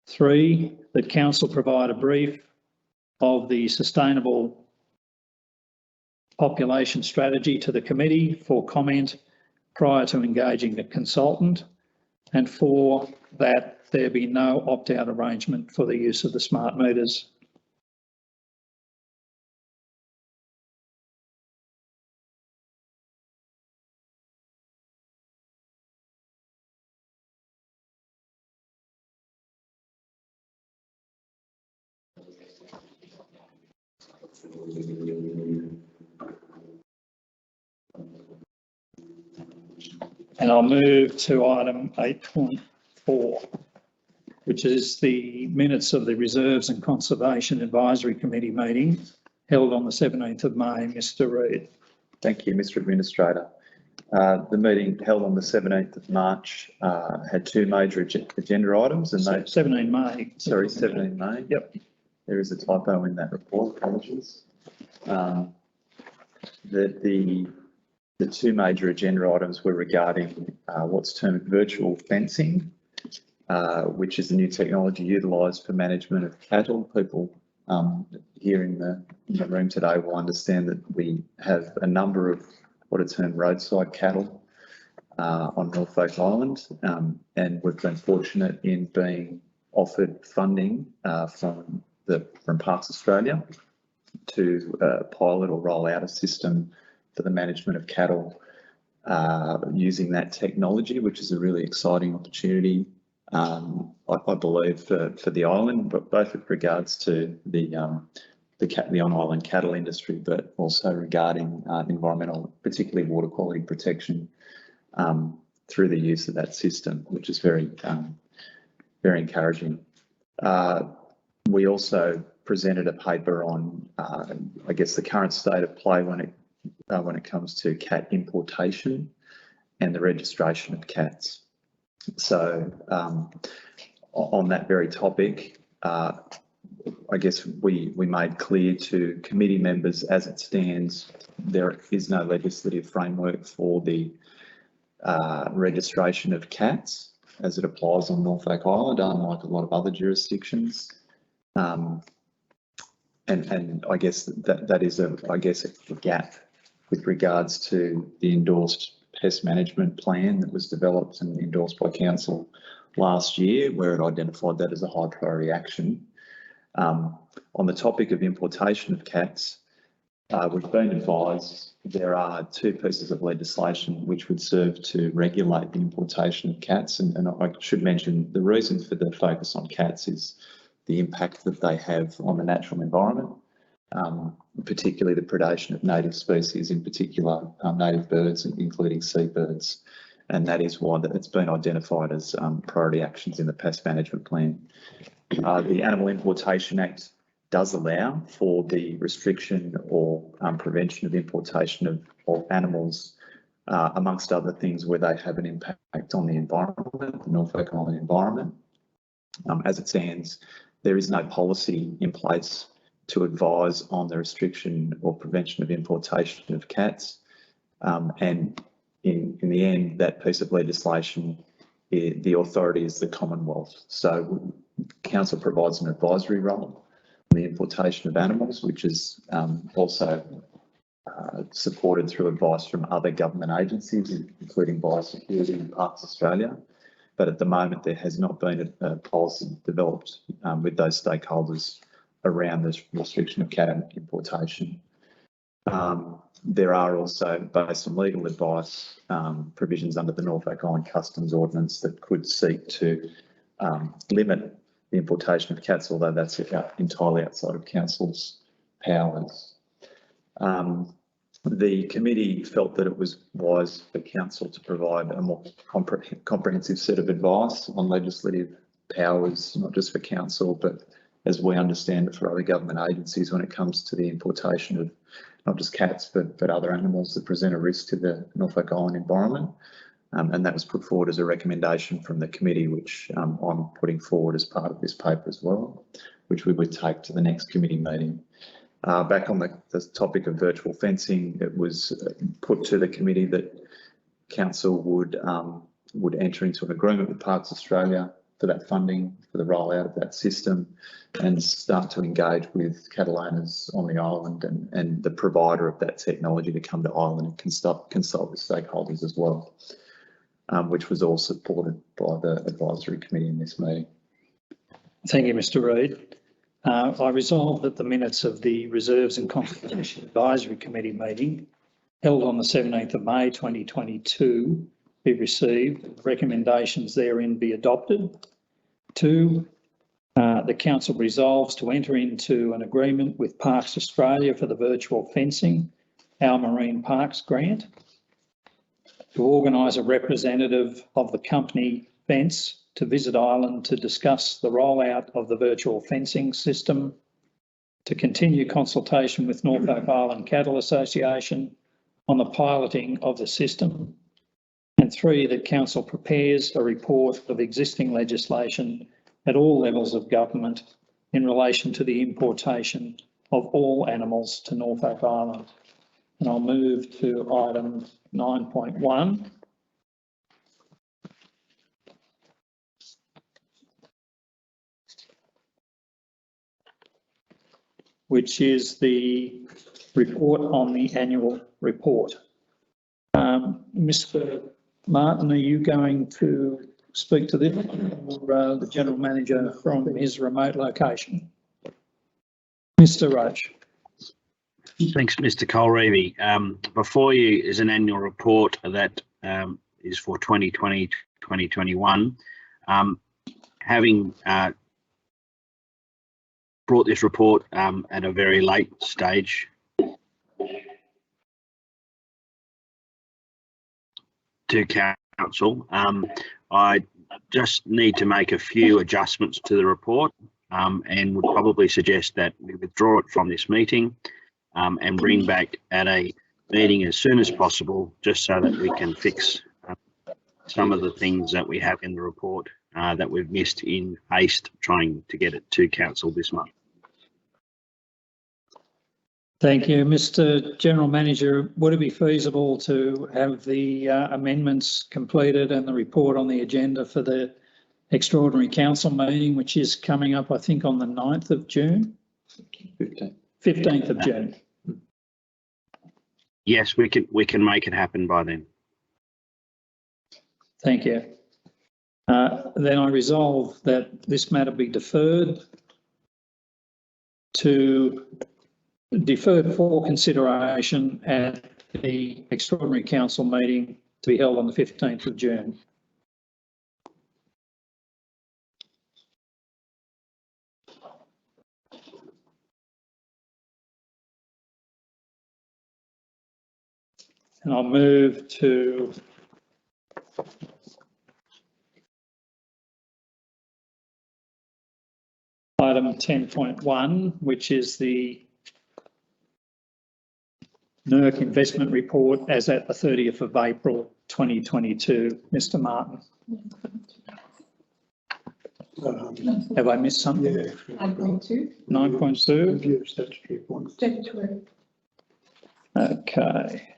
3, that council provide a brief of the sustainable population strategy to the committee for comment prior to engaging the consultant. And 4, that there be no opt-out arrangement for the use of the smart meters. And I'll move to item 8.4, which is the minutes of the Reserves and Conservation Advisory Committee meeting held on the 17th of May. Mr. Reid. Thank you, Mr. Administrator. The meeting held on the 17th of March had 2 major agenda items, and they 17 May. Sorry, 17 May. Yep. There is a typo in that report. Apologies. The 2 major agenda items were regarding what's termed virtual fencing, which is a new technology utilised for management of cattle. People here in the room today will understand that we have a number of what are termed roadside cattle on Norfolk Island, and we've been fortunate in being offered funding from Parks Australia to pilot or roll out a system for the management of cattle using that technology, which is a really exciting opportunity, I believe, for the island, but both with regards to the on-island cattle industry, but also regarding environmental, particularly water quality protection through the use of that system, which is very encouraging. We also presented a paper on, I guess, the current state of play when it comes to cat importation and the registration of cats. So on that very topic, I guess we made clear to committee members, as it stands, there is no legislative framework for the registration of cats as it applies on Norfolk Island, unlike a lot of other jurisdictions. And I guess that is a gap with regards to the endorsed pest management plan that was developed and endorsed by council last year, where it identified that as a high priority action. On the topic of importation of cats, we've been advised there are 2 pieces of legislation which would serve to regulate the importation of cats. And I should mention the reason for the focus on cats is the impact that they have on the natural environment, particularly the predation of native species, in particular native birds, including seabirds. And that is why it's been identified as priority actions in the pest management plan. The Animal Importation Act does allow for the restriction or prevention of importation of animals, amongst other things, where they have an impact on the environment, the Norfolk Island environment. As it stands, there is no policy in place to advise on the restriction or prevention of importation of cats. And in the end, that piece of legislation, the authority is the Commonwealth. So council provides an advisory role on the importation of animals, which is also supported through advice from other government agencies, including Biosecurity and Parks Australia. But at the moment, there has not been a policy developed with those stakeholders around the restriction of cat importation. There are also, based on legal advice, provisions under the Norfolk Island Customs Ordinance that could seek to limit the importation of cats, although that's entirely outside of council's powers. The committee felt that it was wise for council to provide a more comprehensive set of advice on legislative powers, not just for council, but as we understand it, for other government agencies when it comes to the importation of not just cats, but other animals that present a risk to the Norfolk Island environment. And that was put forward as a recommendation from the committee, which I'm putting forward as part of this paper as well, which we would take to the next committee meeting. Back on the topic of virtual fencing, it was put to the committee that council would enter into an agreement with Parks Australia for that funding, for the rollout of that system, and start to engage with cattle owners on the island and the provider of that technology to come to Ireland and consult with stakeholders as well, which was all supported by the advisory committee in this meeting. Thank you, Mr. Reid. I resolve that the minutes of the Reserves and Conservation Advisory Committee meeting held on the 17th of May 2022 be received, recommendations therein be adopted. 2, the council resolves to enter into an agreement with Parks Australia for the virtual fencing, our Marine Parks grant, to organise a representative of the company Fence to visit Ireland to discuss the rollout of the virtual fencing system, to continue consultation with Norfolk Island Cattle Association on the piloting of the system, and 3, that council prepares a report of existing legislation at all levels of government in relation to the importation of all animals to Norfolk Island. And I'll move to item 9.1. Which is the report on the annual report. Mr. Martin, are you going to speak to this, or the General Manager from his remote location? Mr. Roach. Thanks, Mr. Colreevy. Before you is an annual report that is for 2020-2021. Having brought this report at a very late stage to council, I just need to make a few adjustments to the report and would probably suggest that we withdraw it from this meeting and bring back at a meeting as soon as possible, just so that we can fix some of the things that we have in the report that we've missed in haste trying to get it to council this month. Thank you. Mr. General Manager, would it be feasible to have the amendments completed and the report on the agenda for the extraordinary council meeting, which is coming up, I think, on the 9th of June? 15th of June. Yes, we can make it happen by then. Thank you. Then I resolve that this matter be deferred for consideration at the extraordinary council meeting to be held on the 15th of June. And I'll move to item 10.1, which is the NIRC investment report as at the 30th of April 2022. Mr. Martin. Have I missed something? Yeah. 9.2. 9.2. Review of statutory appointments. Statutory. Okay.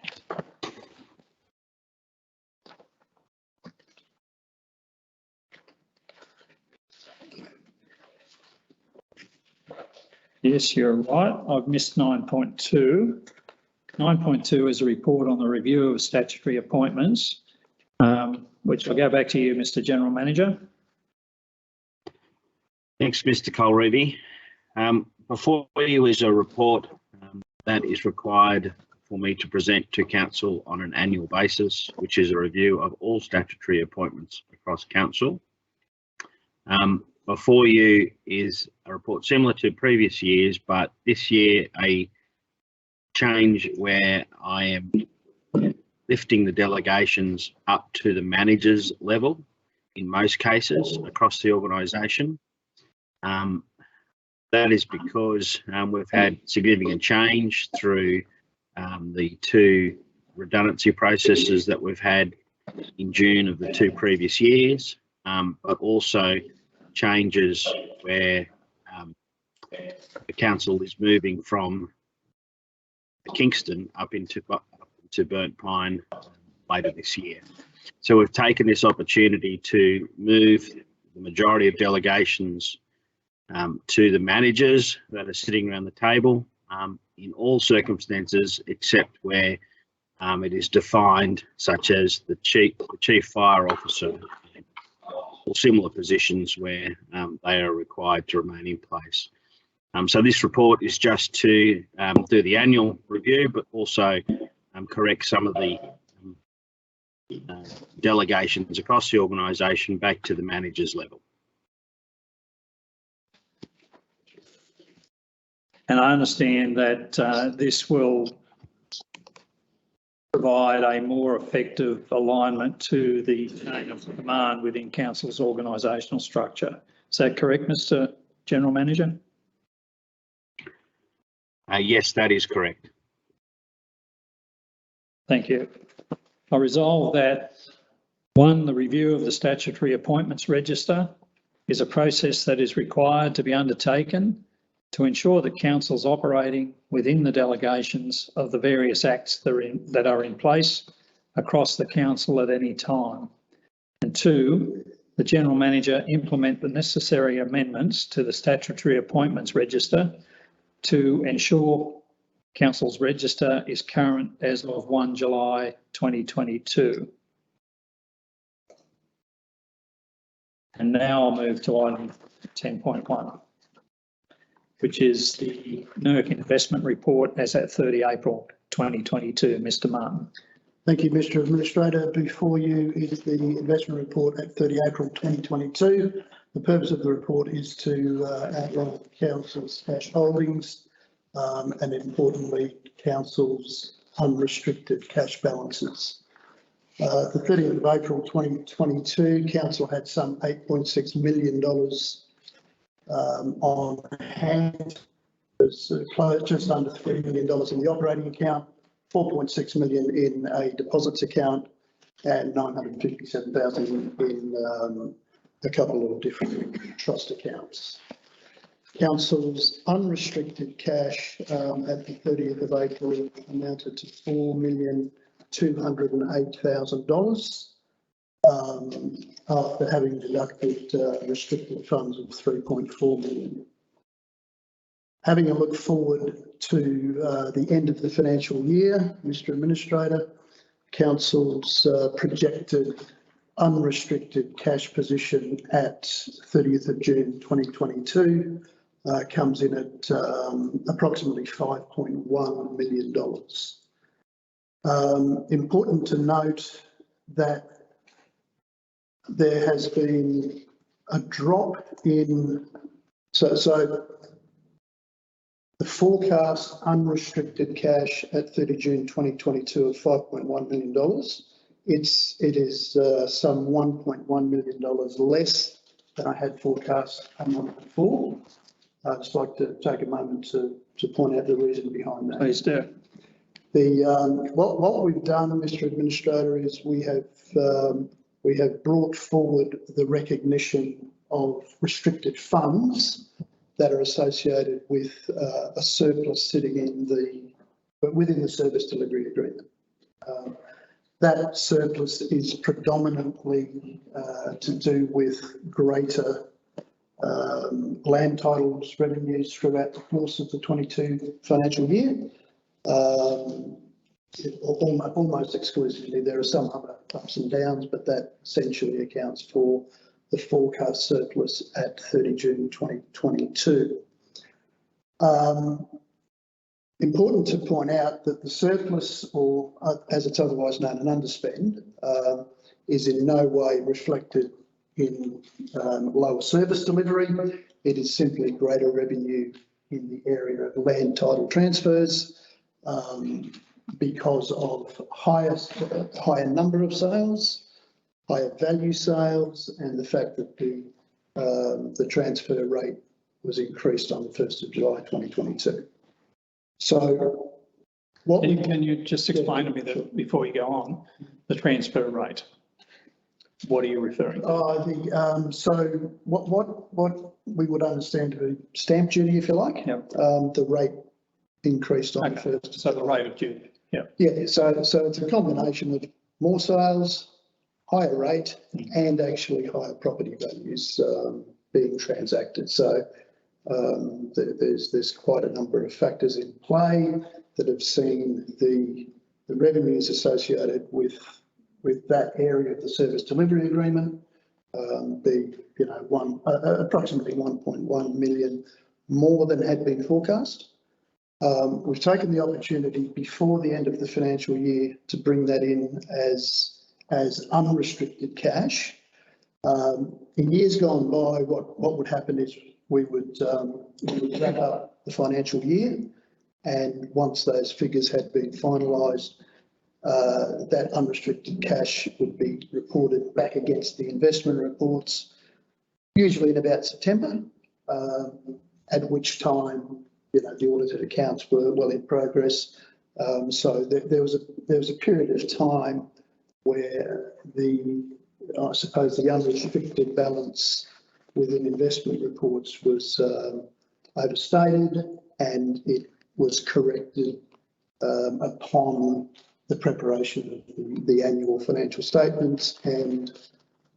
Yes, you're right. I've missed 9.2. 9.2 is a report on the review of statutory appointments, which I'll go back to you, Mr. General Manager. Thanks, Mr. Colreevy. Before you is a report that is required for me to present to council on an annual basis, which is a review of all statutory appointments across council. Before you is a report similar to previous years, but this year a change where I am lifting the delegations up to the manager's level in most cases across the organisation. That is because we've had significant change through the two redundancy processes that we've had in June of the two previous years, but also changes where the council is moving from Kingston up into Burnt Pine later this year. So we've taken this opportunity to move the majority of delegations to the managers that are sitting around the table in all circumstances except where it is defined, such as the chief fire officer or similar positions where they are required to remain in place. So this report is just to do the annual review, but also correct some of the delegations across the organisation back to the managers level. And I understand that this will provide a more effective alignment to the chain of command within council's organisational structure. Is that correct, Mr. General Manager? Yes, that is correct. Thank you. I resolve that 1, the review of the statutory appointments register is a process that is required to be undertaken to ensure that council's operating within the delegations of the various acts that are in place across the council at any time. And 2, the General Manager implement the necessary amendments to the statutory appointments register to ensure council's register is current as of 1 July 2022. And now I'll move to item 10.1, which is the NIRC investment report as at 30 April 2022. Mr. Martin. Thank you, Mr. Administrator. Before you is the investment report at 30 April 2022. The purpose of the report is to outline council's cash holdings and importantly, council's unrestricted cash balances. The 30th of April 2022, council had some $8.6 million on hand. There's just under $3 million in the operating account, 4.6 million in a deposits account, and 957,000 in a couple of different trust accounts. Council's unrestricted cash at the 30th of April amounted to $4,208,000 after having deducted restricted funds of 3.4 million. Having a look forward to the end of the financial year, Mr. Administrator, council's projected unrestricted cash position at 30th of June 2022 comes in at approximately $5.1 million. Important to note that there has been a drop in, so the forecast unrestricted cash at 30 June 2022 of $5.1 million. It is some $1.1 million less than I had forecast a month before. I'd just like to take a moment to point out the reason behind that. Please do. What we've done, Mr. Administrator, is we have brought forward the recognition of restricted funds that are associated with a surplus sitting within the service delivery agreement. That surplus is predominantly to do with greater land titles revenues throughout the course of the 22 financial year. Almost exclusively, there are some other ups and downs, but that essentially accounts for the forecast surplus at 30 June 2022. Important to point out that the surplus, or as it's otherwise known, an underspend, is in no way reflected in lower service delivery. It is simply greater revenue in the area of land title transfers because of higher number of sales, higher value sales, and the fact that the transfer rate was increased on the 1st of July 2022. So what we Can you just explain to me that before you go on, the transfer rate? What are you referring to? I think, so what we would understand to be stamp duty, if you like. Yep. The rate increased on the Okay, 1st. so the rate of duty, yeah. Yeah, so it's a combination of more sales, higher rate, and actually higher property values being transacted. So there's quite a number of factors in play that have seen the revenues associated with that area of the service delivery agreement be, you know, approximately 1.1 million more than had been forecast. We've taken the opportunity before the end of the financial year to bring that in as unrestricted cash. In years gone by, what would happen is we would wrap up the financial year, and once those figures had been finalised, that unrestricted cash would be reported back against the investment reports, usually in about September, at which time, you know, the audited accounts were well in progress. So there was a period of time where I suppose the unrestricted balance within investment reports was overstated, and it was corrected upon the preparation of the annual financial statements and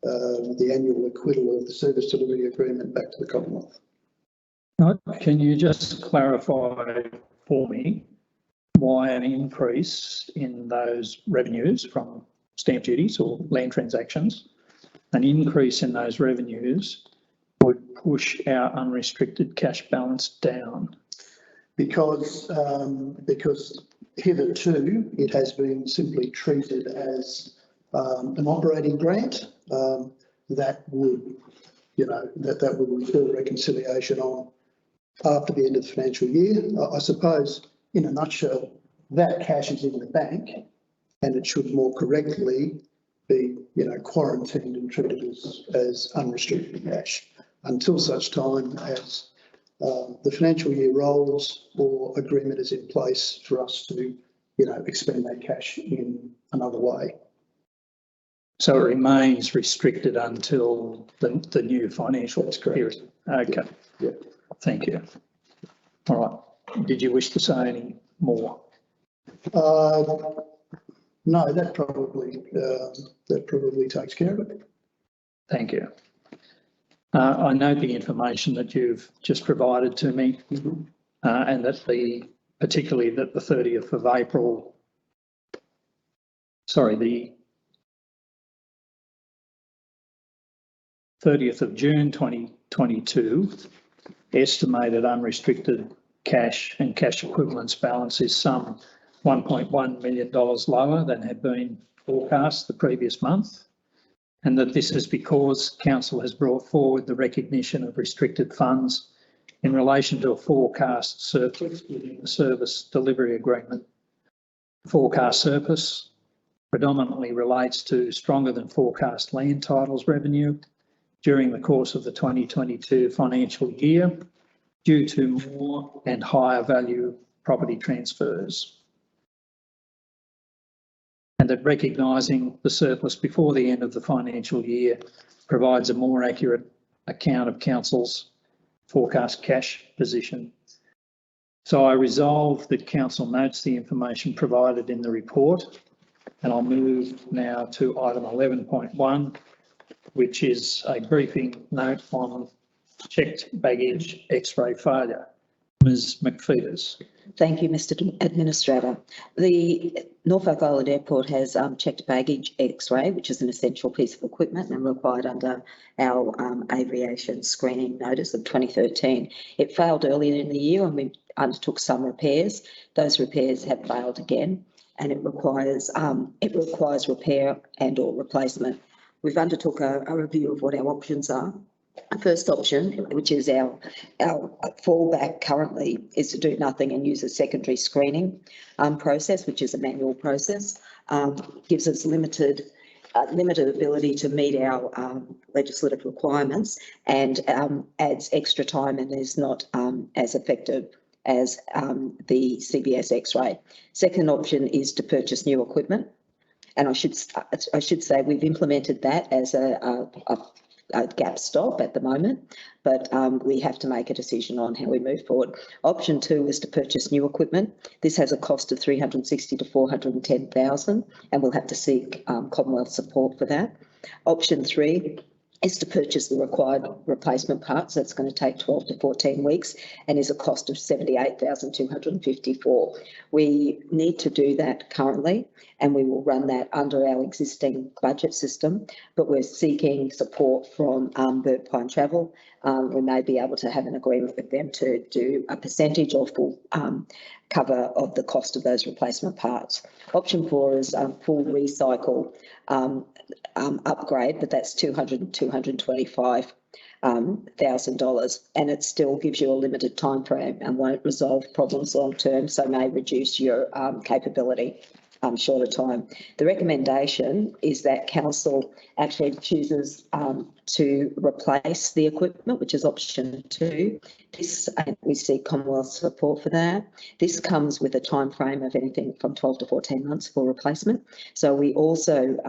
the annual acquittal of the service delivery agreement back to the Commonwealth. Can you just clarify for me why an increase in those revenues from stamp duties or land transactions, an increase in those revenues would push our unrestricted cash balance down? Because hitherto it has been simply treated as an operating grant that would, you know, that would refer reconciliation on after the end of the financial year. I suppose, in a nutshell, that cash is in the bank, and it should more correctly be, you know, quarantined and treated as unrestricted cash until such time as the financial year rolls or agreement is in place for us to, you know, expend that cash in another way. So it remains restricted until the new financial period? Okay. Yeah. Thank you. All right. Did you wish to say any more? No, that probably takes care of it. Thank you. I note the information that you've just provided to me, and that particularly that the 30th of April, sorry, the 30th of June 2022 estimated unrestricted cash and cash equivalents balance is some $1.1 million lower than had been forecast the previous month, and that this is because Council has brought forward the recognition of restricted funds in relation to a forecast surplus within the service delivery agreement. Forecast surplus predominantly relates to stronger than forecast land titles revenue during the course of the 2022 financial year due to more and higher value property transfers, and that recognising the surplus before the end of the financial year provides a more accurate account of Council's forecast cash position. So I resolve that Council notes the information provided in the report, and I'll move now to item 11.1, which is a briefing note on checked baggage X-ray failure. Ms. McPheeters. Thank you, Mr. Administrator. The Norfolk Island Airport has checked baggage X-ray, which is an essential piece of equipment and required under our aviation screening notice of 2013. It failed earlier in the year and we undertook some repairs. Those repairs have failed again, and it requires repair and or replacement. We've undertook a review of what our options are. The first option, which is our fallback currently, is to do nothing and use a secondary screening process, which is a manual process. Gives us limited limited ability to meet our legislative requirements and adds extra time and is not as effective as the CBS X-ray. Second option is to purchase new equipment. And I should say we've implemented that as a gap stop at the moment, but we have to make a decision on how we move forward. Option 2 is to purchase new equipment. This has a cost of 360 to 410,000, and we'll have to seek Commonwealth support for that. Option 3 is to purchase the required replacement parts. That's going to take 12 to 14 weeks and is a cost of 78,254. We need to do that currently, and we will run that under our existing budget system, but we're seeking support from Bird Pine Travel. We may be able to have an agreement with them to do a percentage or full cover of the cost of those replacement parts. Option 4 is full recycle upgrade, but that's $225,000, and it still gives you a limited time frame and won't resolve problems long term, so may reduce your capability shorter time. The recommendation is that council actually chooses to replace the equipment, which is option 2. This, we seek Commonwealth support for that. This comes with a time frame of anything from 12 to 14 months for replacement. So we also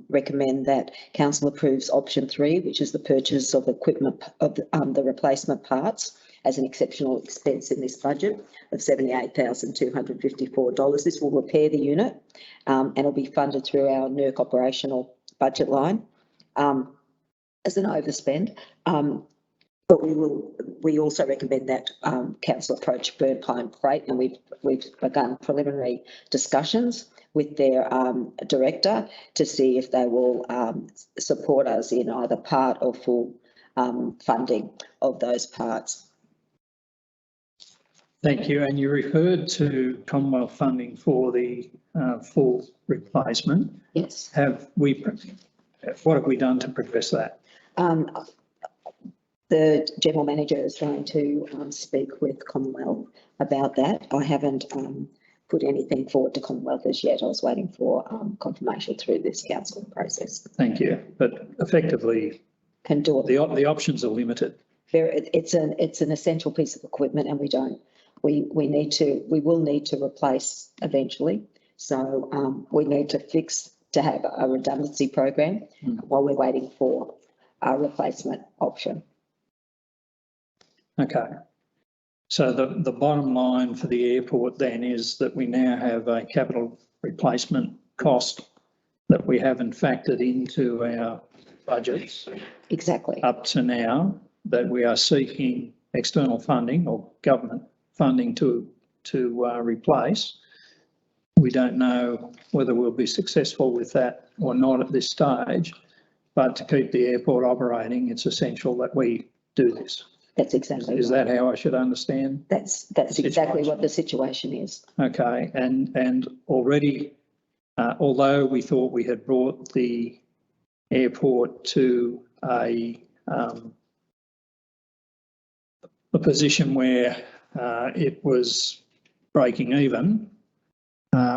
recommend that council approves option 3, which is the purchase of equipment of the replacement parts as an exceptional expense in this budget of $78,254. This will repair the unit and it'll be funded through our NIRC operational budget line as an overspend. But we also recommend that council approach Bird Pine Freight, and we've begun preliminary discussions with their director to see if they will support us in either part or full funding of those parts. Thank you. And you referred to Commonwealth funding for the full replacement. Yes. What have we done to progress that? The General Manager is going to speak with Commonwealth about that. I haven't put anything forward to Commonwealth as yet. I was waiting for confirmation through this council process. Thank you. But effectively, can do it. The options are limited. It's an essential piece of equipment, and we will need to replace eventually. So we need to have a redundancy program while we're waiting for our replacement option. Okay. So the bottom line for the airport then is that we now have a capital replacement cost that we haven't factored into our budgets. Exactly. Up to now, that we are seeking external funding or government funding to replace. We don't know whether we'll be successful with that or not at this stage, but to keep the airport operating, it's essential that we do this. That's exactly. Is that how I should understand? That's exactly what the situation is. Okay, and already, although we thought we had brought the airport to a position where it was breaking even,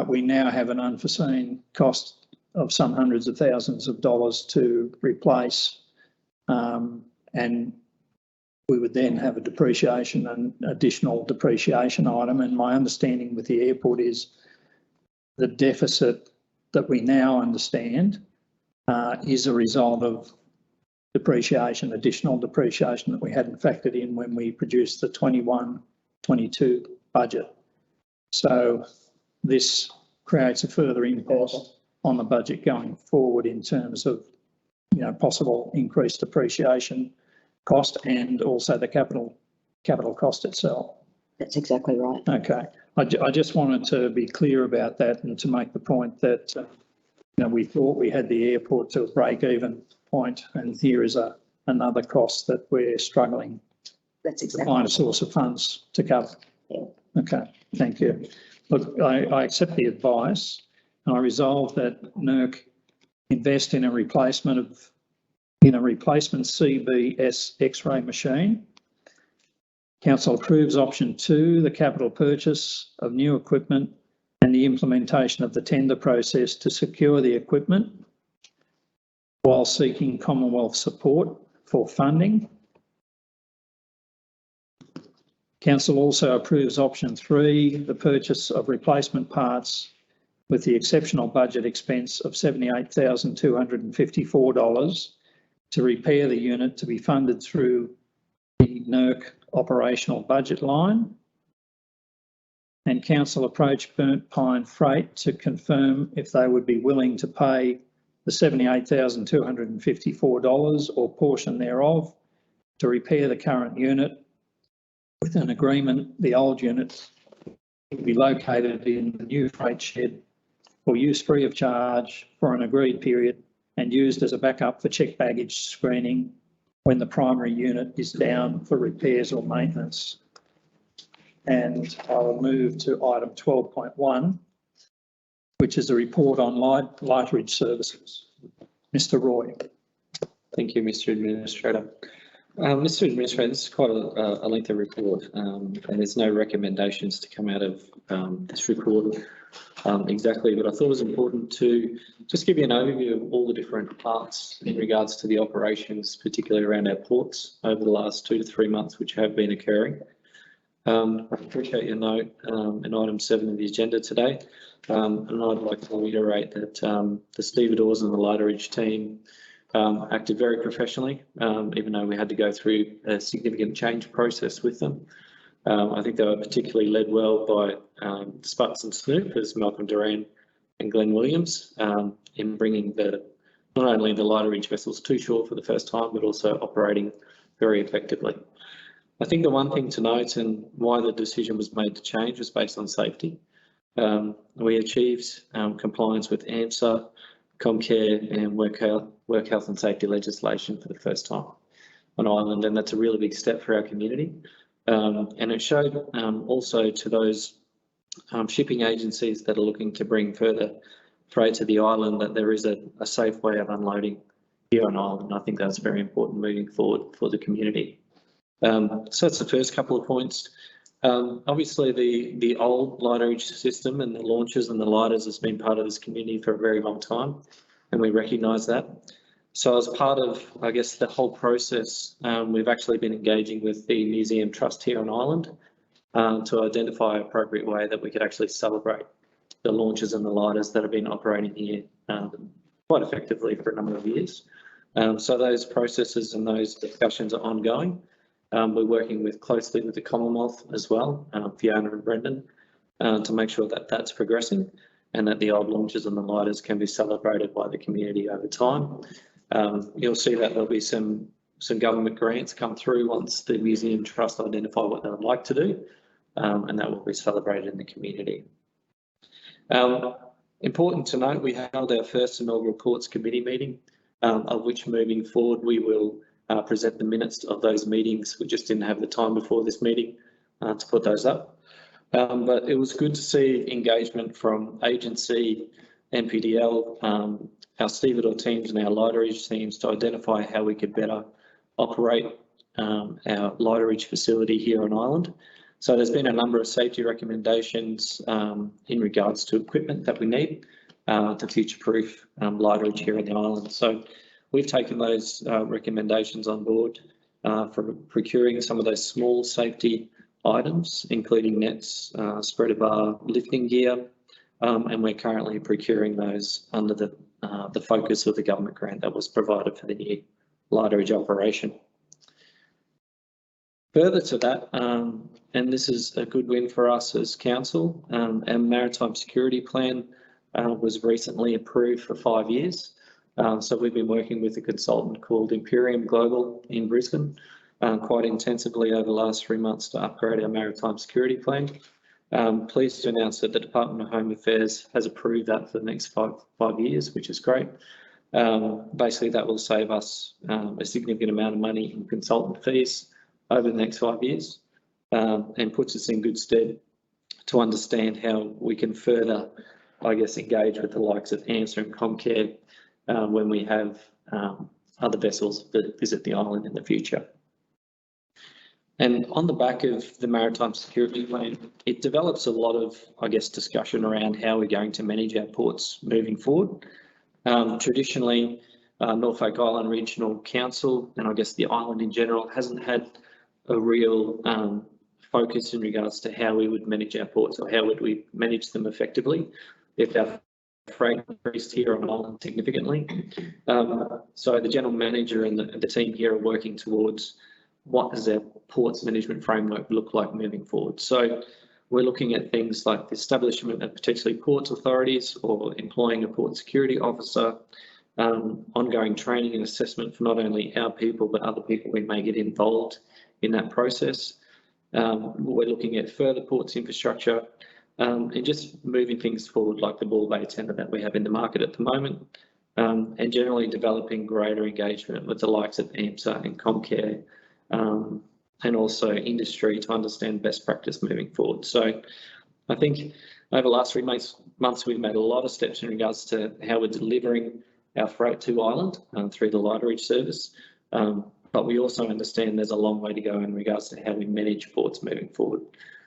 we now have an unforeseen cost of some hundreds of thousands of dollars to replace, and we would then have a depreciation and additional depreciation item. And my understanding with the airport is the deficit that we now understand is a result of depreciation, additional depreciation that we hadn't factored in when we produced the 21-22 budget. So this creates a further impost on the budget going forward in terms of, possible increased depreciation cost and also the capital cost itself. That's exactly right. Okay. I just wanted to be clear about that and to make the point that, we thought we had the airport to a break-even point, and here is another cost that we're struggling to find a source of funds to cover. Yeah. Okay, thank you. Look, I accept the advice, and I resolve that NIRC invest in a replacement CBS X-ray machine. Council approves option 2, the capital purchase of new equipment and the implementation of the tender process to secure the equipment. while seeking Commonwealth support for funding. Council also approves option 3, the purchase of replacement parts with the exceptional budget expense of $78,254 to repair the unit to be funded through the NIRC operational budget line. And Council approached Burnt Pine Freight to confirm if they would be willing to pay the $78,254 or portion thereof to repair the current unit, with an agreement the old unit will be located in the new freight shed for use free of charge for an agreed period and used as a backup for checked baggage screening when the primary unit is down for repairs or maintenance. And I will move to item 12.1, which is a report on lighterage services. Mr. Roy. Thank you, Mr. Administrator. Mr. Administrator, this is quite a lengthy report, and there's no recommendations to come out of this report exactly, but I thought it was important to just give you an overview of all the different parts in regards to the operations, particularly around our ports over the last 2 to 3 months, which have been occurring. I appreciate your note in item 7 of the agenda today, and I'd like to reiterate that the stevedores and the lighterage team acted very professionally, even though we had to go through a significant change process with them. I think they were particularly led well by Sputs and Snoop, as Malcolm Duran and Glenn Williams, in bringing not only the lighterage vessels to shore for the first time, but also operating very effectively. I think the one thing to note and why the decision was made to change was based on safety. We achieved compliance with AMSA, Comcare and work health and safety legislation for the first time on Island, and that's a really big step for our community. And it showed also to those shipping agencies that are looking to bring further freight to the island that there is a safe way of unloading here on Island. I think that's very important moving forward for the community. So that's the first couple of points. Obviously the old lighterage system and the launches and the lighters has been part of this community for a very long time, and we recognise that. So as part of, I guess, the whole process, we've actually been engaging with the Museum Trust here on Island to identify an appropriate way that we could actually celebrate the launches and the lighters that have been operating here quite effectively for a number of years. So those processes and those discussions are ongoing. We're working closely with the Commonwealth as well, Fiona and Brendan, to make sure that that's progressing and that the old launches and the lighters can be celebrated by the community over time. You'll see that there'll be some government grants come through once the Museum Trust identify what they would like to do, and that will be celebrated in the community. Important to note, we held our first inaugural Ports Committee meeting, of which moving forward we will present the minutes of those meetings. We just didn't have the time before this meeting to put those up. But it was good to see engagement from agency, NPDL, our stevedore teams and our lighterage teams to identify how we could better operate our lighterage facility here on Island. So there's been a number of safety recommendations in regards to equipment that we need to future-proof lighterage here on the island. So we've taken those recommendations on board for procuring some of those small safety items, including nets, spreader bar, lifting gear, and we're currently procuring those under the focus of the government grant that was provided for the new lighterage operation. Further to that, and this is a good win for us as council, our maritime security plan was recently approved for 5 years. So we've been working with a consultant called Imperium Global in Brisbane quite intensively over the last 3 months to upgrade our maritime security plan. Pleased to announce that the Department of Home Affairs has approved that for the next five years, which is great. Basically, that will save us a significant amount of money in consultant fees over the next 5 years, and puts us in good stead to understand how we can further, I guess, engage with the likes of AMSA and Comcare when we have other vessels that visit the island in the future. And on the back of the maritime security plan, it develops a lot of, I guess, discussion around how we're going to manage our ports moving forward. Traditionally, Norfolk Island Regional Council, and I guess the island in general, hasn't had a real focus in regards to how we would manage our ports or how would we manage them effectively if our freight increased here on island significantly. So the general manager and the team here are working towards what does our ports management framework look like moving forward. So we're looking at things like the establishment of potentially ports authorities or employing a port security officer, ongoing training and assessment for not only our people but other people we may get involved in that process. We're looking at further ports infrastructure and just moving things forward like the Ball Bay tender that we have in the market at the moment, and generally developing greater engagement with the likes of AMSA and Comcare, and also industry to understand best practice moving forward. So I think over the last 3 months we've made a lot of steps in regards to how we're delivering our freight to island through the lighterage service, but we also understand there's a long way to go in regards to how we manage ports moving forward.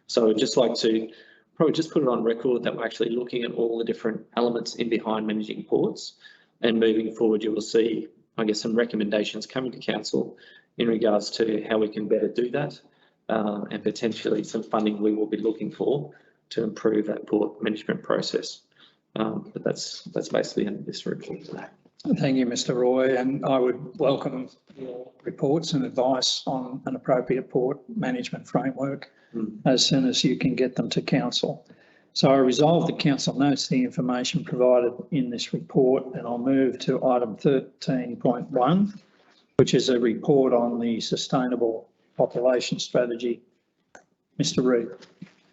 So I'd just like to probably just put it on record that we're actually looking at all the different elements in behind managing ports, and moving forward you will see, I guess, some recommendations coming to council in regards to how we can better do that, and potentially some funding we will be looking for to improve that port management process. But that's basically in this report today. Thank you, Mr. Roy, and I would welcome your reports and advice on an appropriate port management framework as soon as you can get them to council. So I resolve that council notes the information provided in this report, and I'll move to item 13.1, which is a report on the Sustainable Population Strategy. Mr. Reid.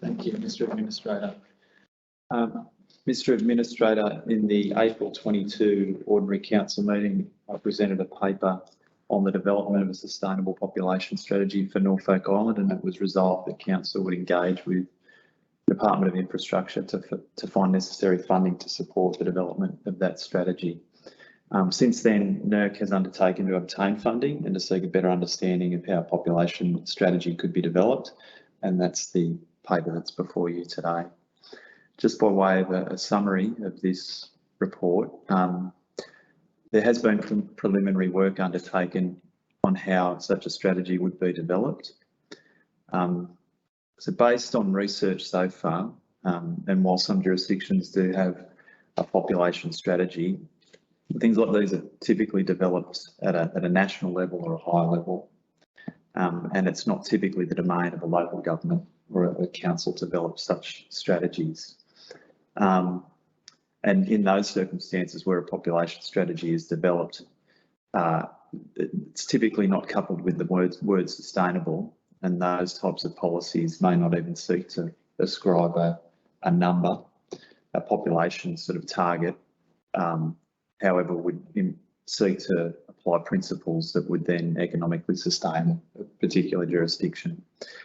Thank you, Mr. Administrator. Mr. Administrator, in the April 22 Ordinary Council meeting, I presented a paper on the development of a sustainable population strategy for Norfolk Island, and it was resolved that Council would engage with the Department of Infrastructure to find necessary funding to support the development of that strategy. Since then, NIRC has undertaken to obtain funding and to seek a better understanding of how a population strategy could be developed, and that's the paper that's before you today. Just by way of a summary of this report, there has been preliminary work undertaken on how such a strategy would be developed. So based on research so far, and while some jurisdictions do have a population strategy, things like these are typically developed at a national level or a high level, and it's not typically the domain of a local government or a council to develop such strategies. And in those circumstances where a population strategy is developed, it's typically not coupled with the word sustainable, and those types of policies may not even seek to ascribe a number, a population sort of target, however would seek to apply principles that would then economically sustain a particular jurisdiction.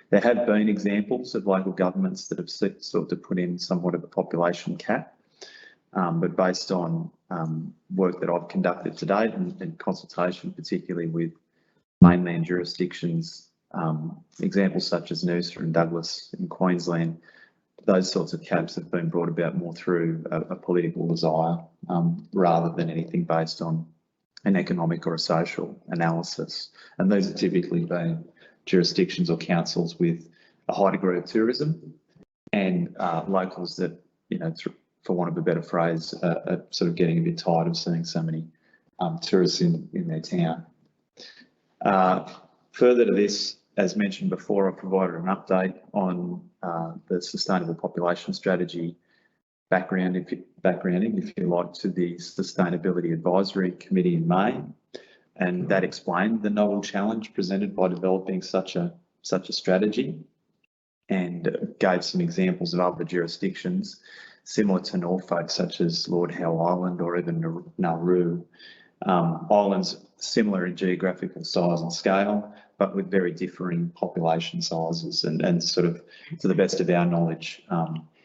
There have been examples of local governments that have sought to put in somewhat of a population cap, but based on work that I've conducted to date and consultation particularly with mainland jurisdictions, examples such as Noosa and Douglas in Queensland, those sorts of caps have been brought about more through a political desire rather than anything based on an economic or a social analysis. And these are typically been jurisdictions or councils with a high degree of tourism and locals that, you know, for want of a better phrase, are sort of getting a bit tired of seeing so many tourists in their town. Further to this, as mentioned before, I provided an update on the Sustainable Population Strategy backgrounding, if you like, to the Sustainability Advisory Committee in May, and that explained the novel challenge presented by developing such a strategy, and gave some examples of other jurisdictions similar to Norfolk, such as Lord Howe Island or even Nauru. Islands similar in geographical size and scale, but with very differing population sizes, and sort of, to the best of our knowledge,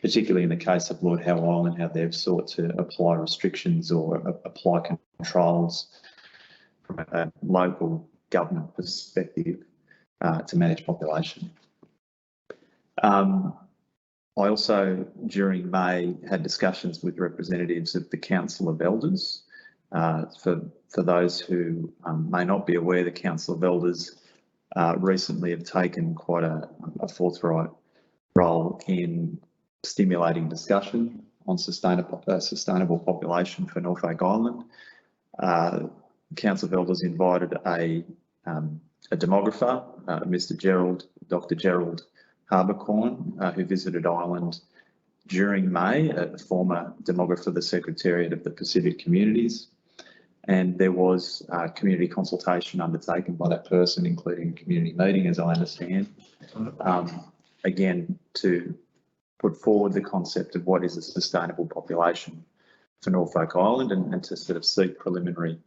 particularly in the case of Lord Howe Island, how they've sought to apply restrictions or apply controls from a local government perspective to manage population. I also, during May, had discussions with representatives of the Council of Elders, For those who may not be aware, the Council of Elders recently have taken quite a forthright role in stimulating discussion on sustainable population for Norfolk Island. Council of Elders invited a demographer, Dr. Gerald Harbourcorn, who visited Ireland during May, a former demographer of the Secretariat of the Pacific Communities. And there was community consultation undertaken by that person, including a community meeting, as I understand, again, to put forward the concept of what is a sustainable population for Norfolk Island and to sort of seek preliminary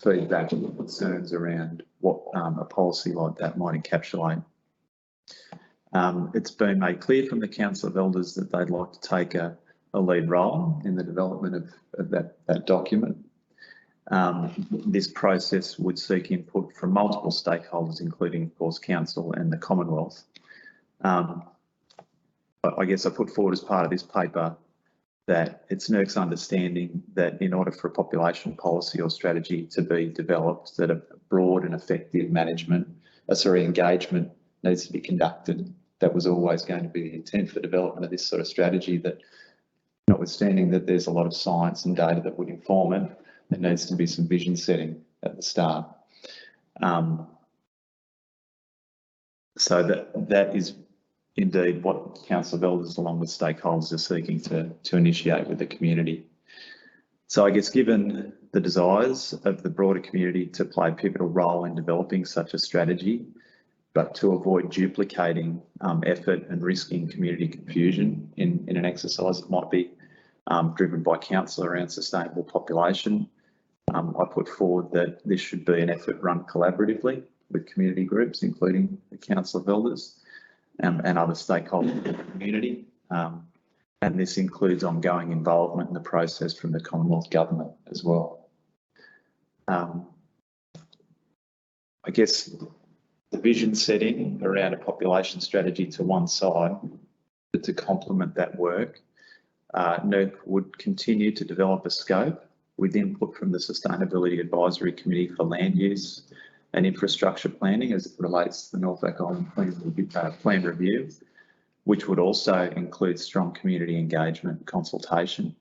feedback and concerns around what a policy like that might encapsulate. It's been made clear from the Council of Elders that they'd like to take a lead role in the development of that document. This process would seek input from multiple stakeholders, including, of course, Council and the Commonwealth. But I guess I put forward as part of this paper that it's NIRC's understanding that in order for a population policy or strategy to be developed, that a broad and effective engagement needs to be conducted. That was always going to be the intent for development of this sort of strategy, that notwithstanding that there's a lot of science and data that would inform it, there needs to be some vision setting at the start. So that is indeed what Council of Elders, along with stakeholders, are seeking to initiate with the community. So I guess given the desires of the broader community to play a pivotal role in developing such a strategy, but to avoid duplicating effort and risking community confusion in an exercise that might be driven by Council around sustainable population, I put forward that this should be an effort run collaboratively with community groups, including the Council of Elders and other stakeholders in the community. And this includes ongoing involvement in the process from the Commonwealth Government as well. I guess the vision setting around a population strategy to one side, but to complement that work, NIRC would continue to develop a scope with input from the Sustainability Advisory Committee for Land Use and Infrastructure Planning as it relates to the Norfolk Island Plan Review, which would also include strong community engagement and consultation,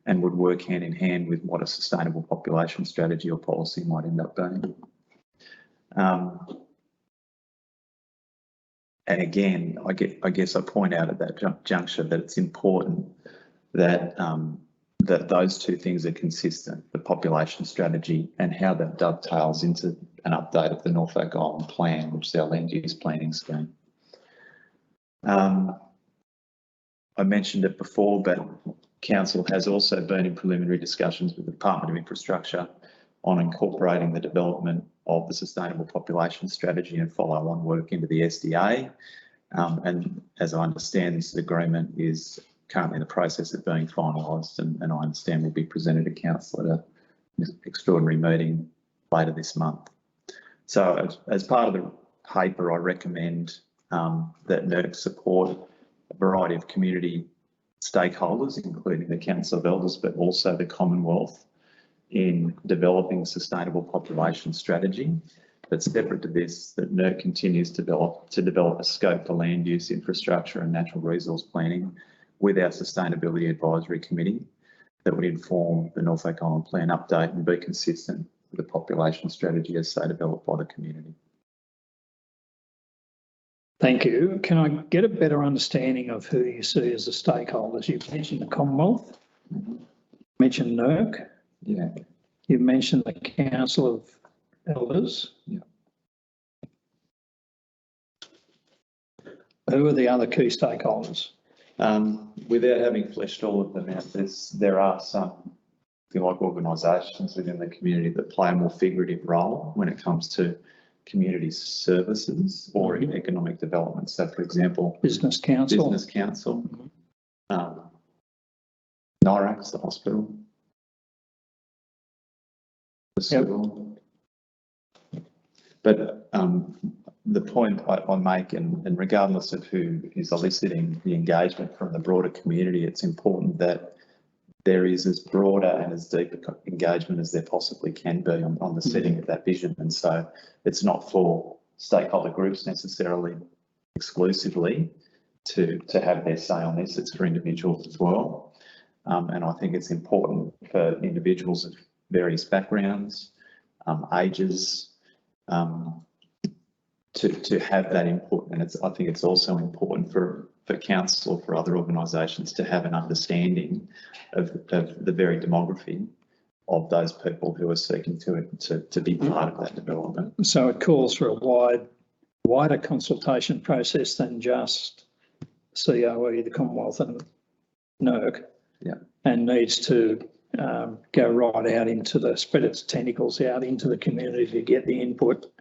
and would work hand in hand with what a sustainable population strategy or policy might end up being. And again, I guess I point out at that juncture that it's important that that those two things are consistent, the population strategy and how that dovetails into an update of the Norfolk Island Plan, which is our land use planning scheme. I mentioned it before, but Council has also been in preliminary discussions with the Department of Infrastructure on incorporating the development of the Sustainable Population Strategy and follow-on work into the SDA. And as I understand, this agreement is currently in the process of being finalised, and I understand will be presented to Council at an extraordinary meeting later this month. So as part of the paper, I recommend that NIRC support a variety of community stakeholders, including the Council of Elders, but also the Commonwealth, in developing a sustainable population strategy. But separate to this, that NIRC continues to develop a scope for land use, infrastructure and natural resource planning with our Sustainability Advisory Committee that would inform the Norfolk Island Plan update and be consistent with the population strategy as so developed by the community. Thank you. Can I get a better understanding of who you see as the stakeholders? You've mentioned the Commonwealth, mentioned NIRC. Yeah. You've mentioned the Council of Elders. Yeah. Who are the other key stakeholders? Without having fleshed all of them out, there are some, if you like, organisations within the community that play a more figurative role when it comes to community services or economic development. So, for example, Business Council. Business Council, NIRC, the hospital, the school. But the point I make, and regardless of who is eliciting the engagement from the broader community, it's important that there is as broader and as deep engagement as there possibly can be on the setting of that vision. And so it's not for stakeholder groups necessarily exclusively to have their say on this, it's for individuals as well. And I think it's important for individuals of various backgrounds, ages, to have that input. And I think it's also important for council or for other organisations to have an understanding of the very demography of those people who are seeking to be part of that development. So it calls for a wider consultation process than just COE, the Commonwealth and NIRC. Yeah. And needs to go right out spread its tentacles out into the community to get the input.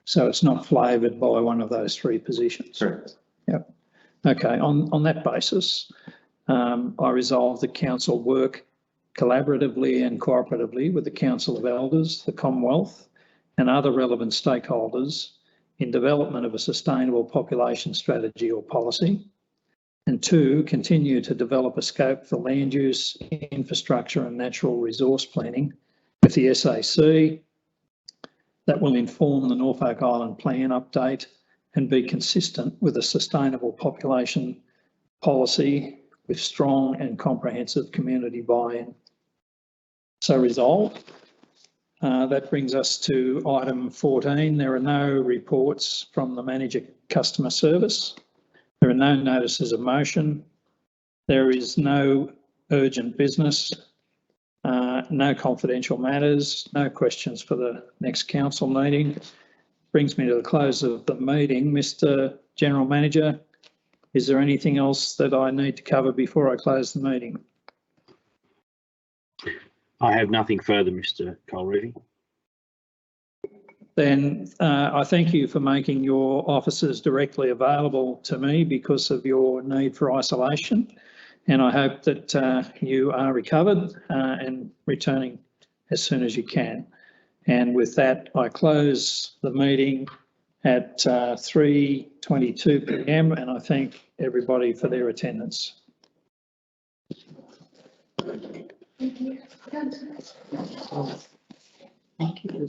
So it's not flavoured by one of those three positions. Correct. Yep. Okay, on that basis, I resolve the council work collaboratively and cooperatively with the Council of Elders, the Commonwealth and other relevant stakeholders in development of a sustainable population strategy or policy. And 2, continue to develop a scope for land use, infrastructure and natural resource planning with the SAC that will inform the Norfolk Island Plan update and be consistent with a sustainable population policy with strong and comprehensive community buy-in. So resolved. That brings us to item 14. There are no reports from the Manager Customer Service. There are no notices of motion. There is no urgent business, no confidential matters, no questions for the next council meeting. Brings me to the close of the meeting. Mr. General Manager, is there anything else that I need to cover before I close the meeting? I have nothing further, Mr. Colreevy. Then I thank you for making your officers directly available to me because of your need for isolation. And I hope that you are recovered and returning as soon as you can. And with that, I close the meeting at 3:22 p.m. and I thank everybody for their attendance. Thank you.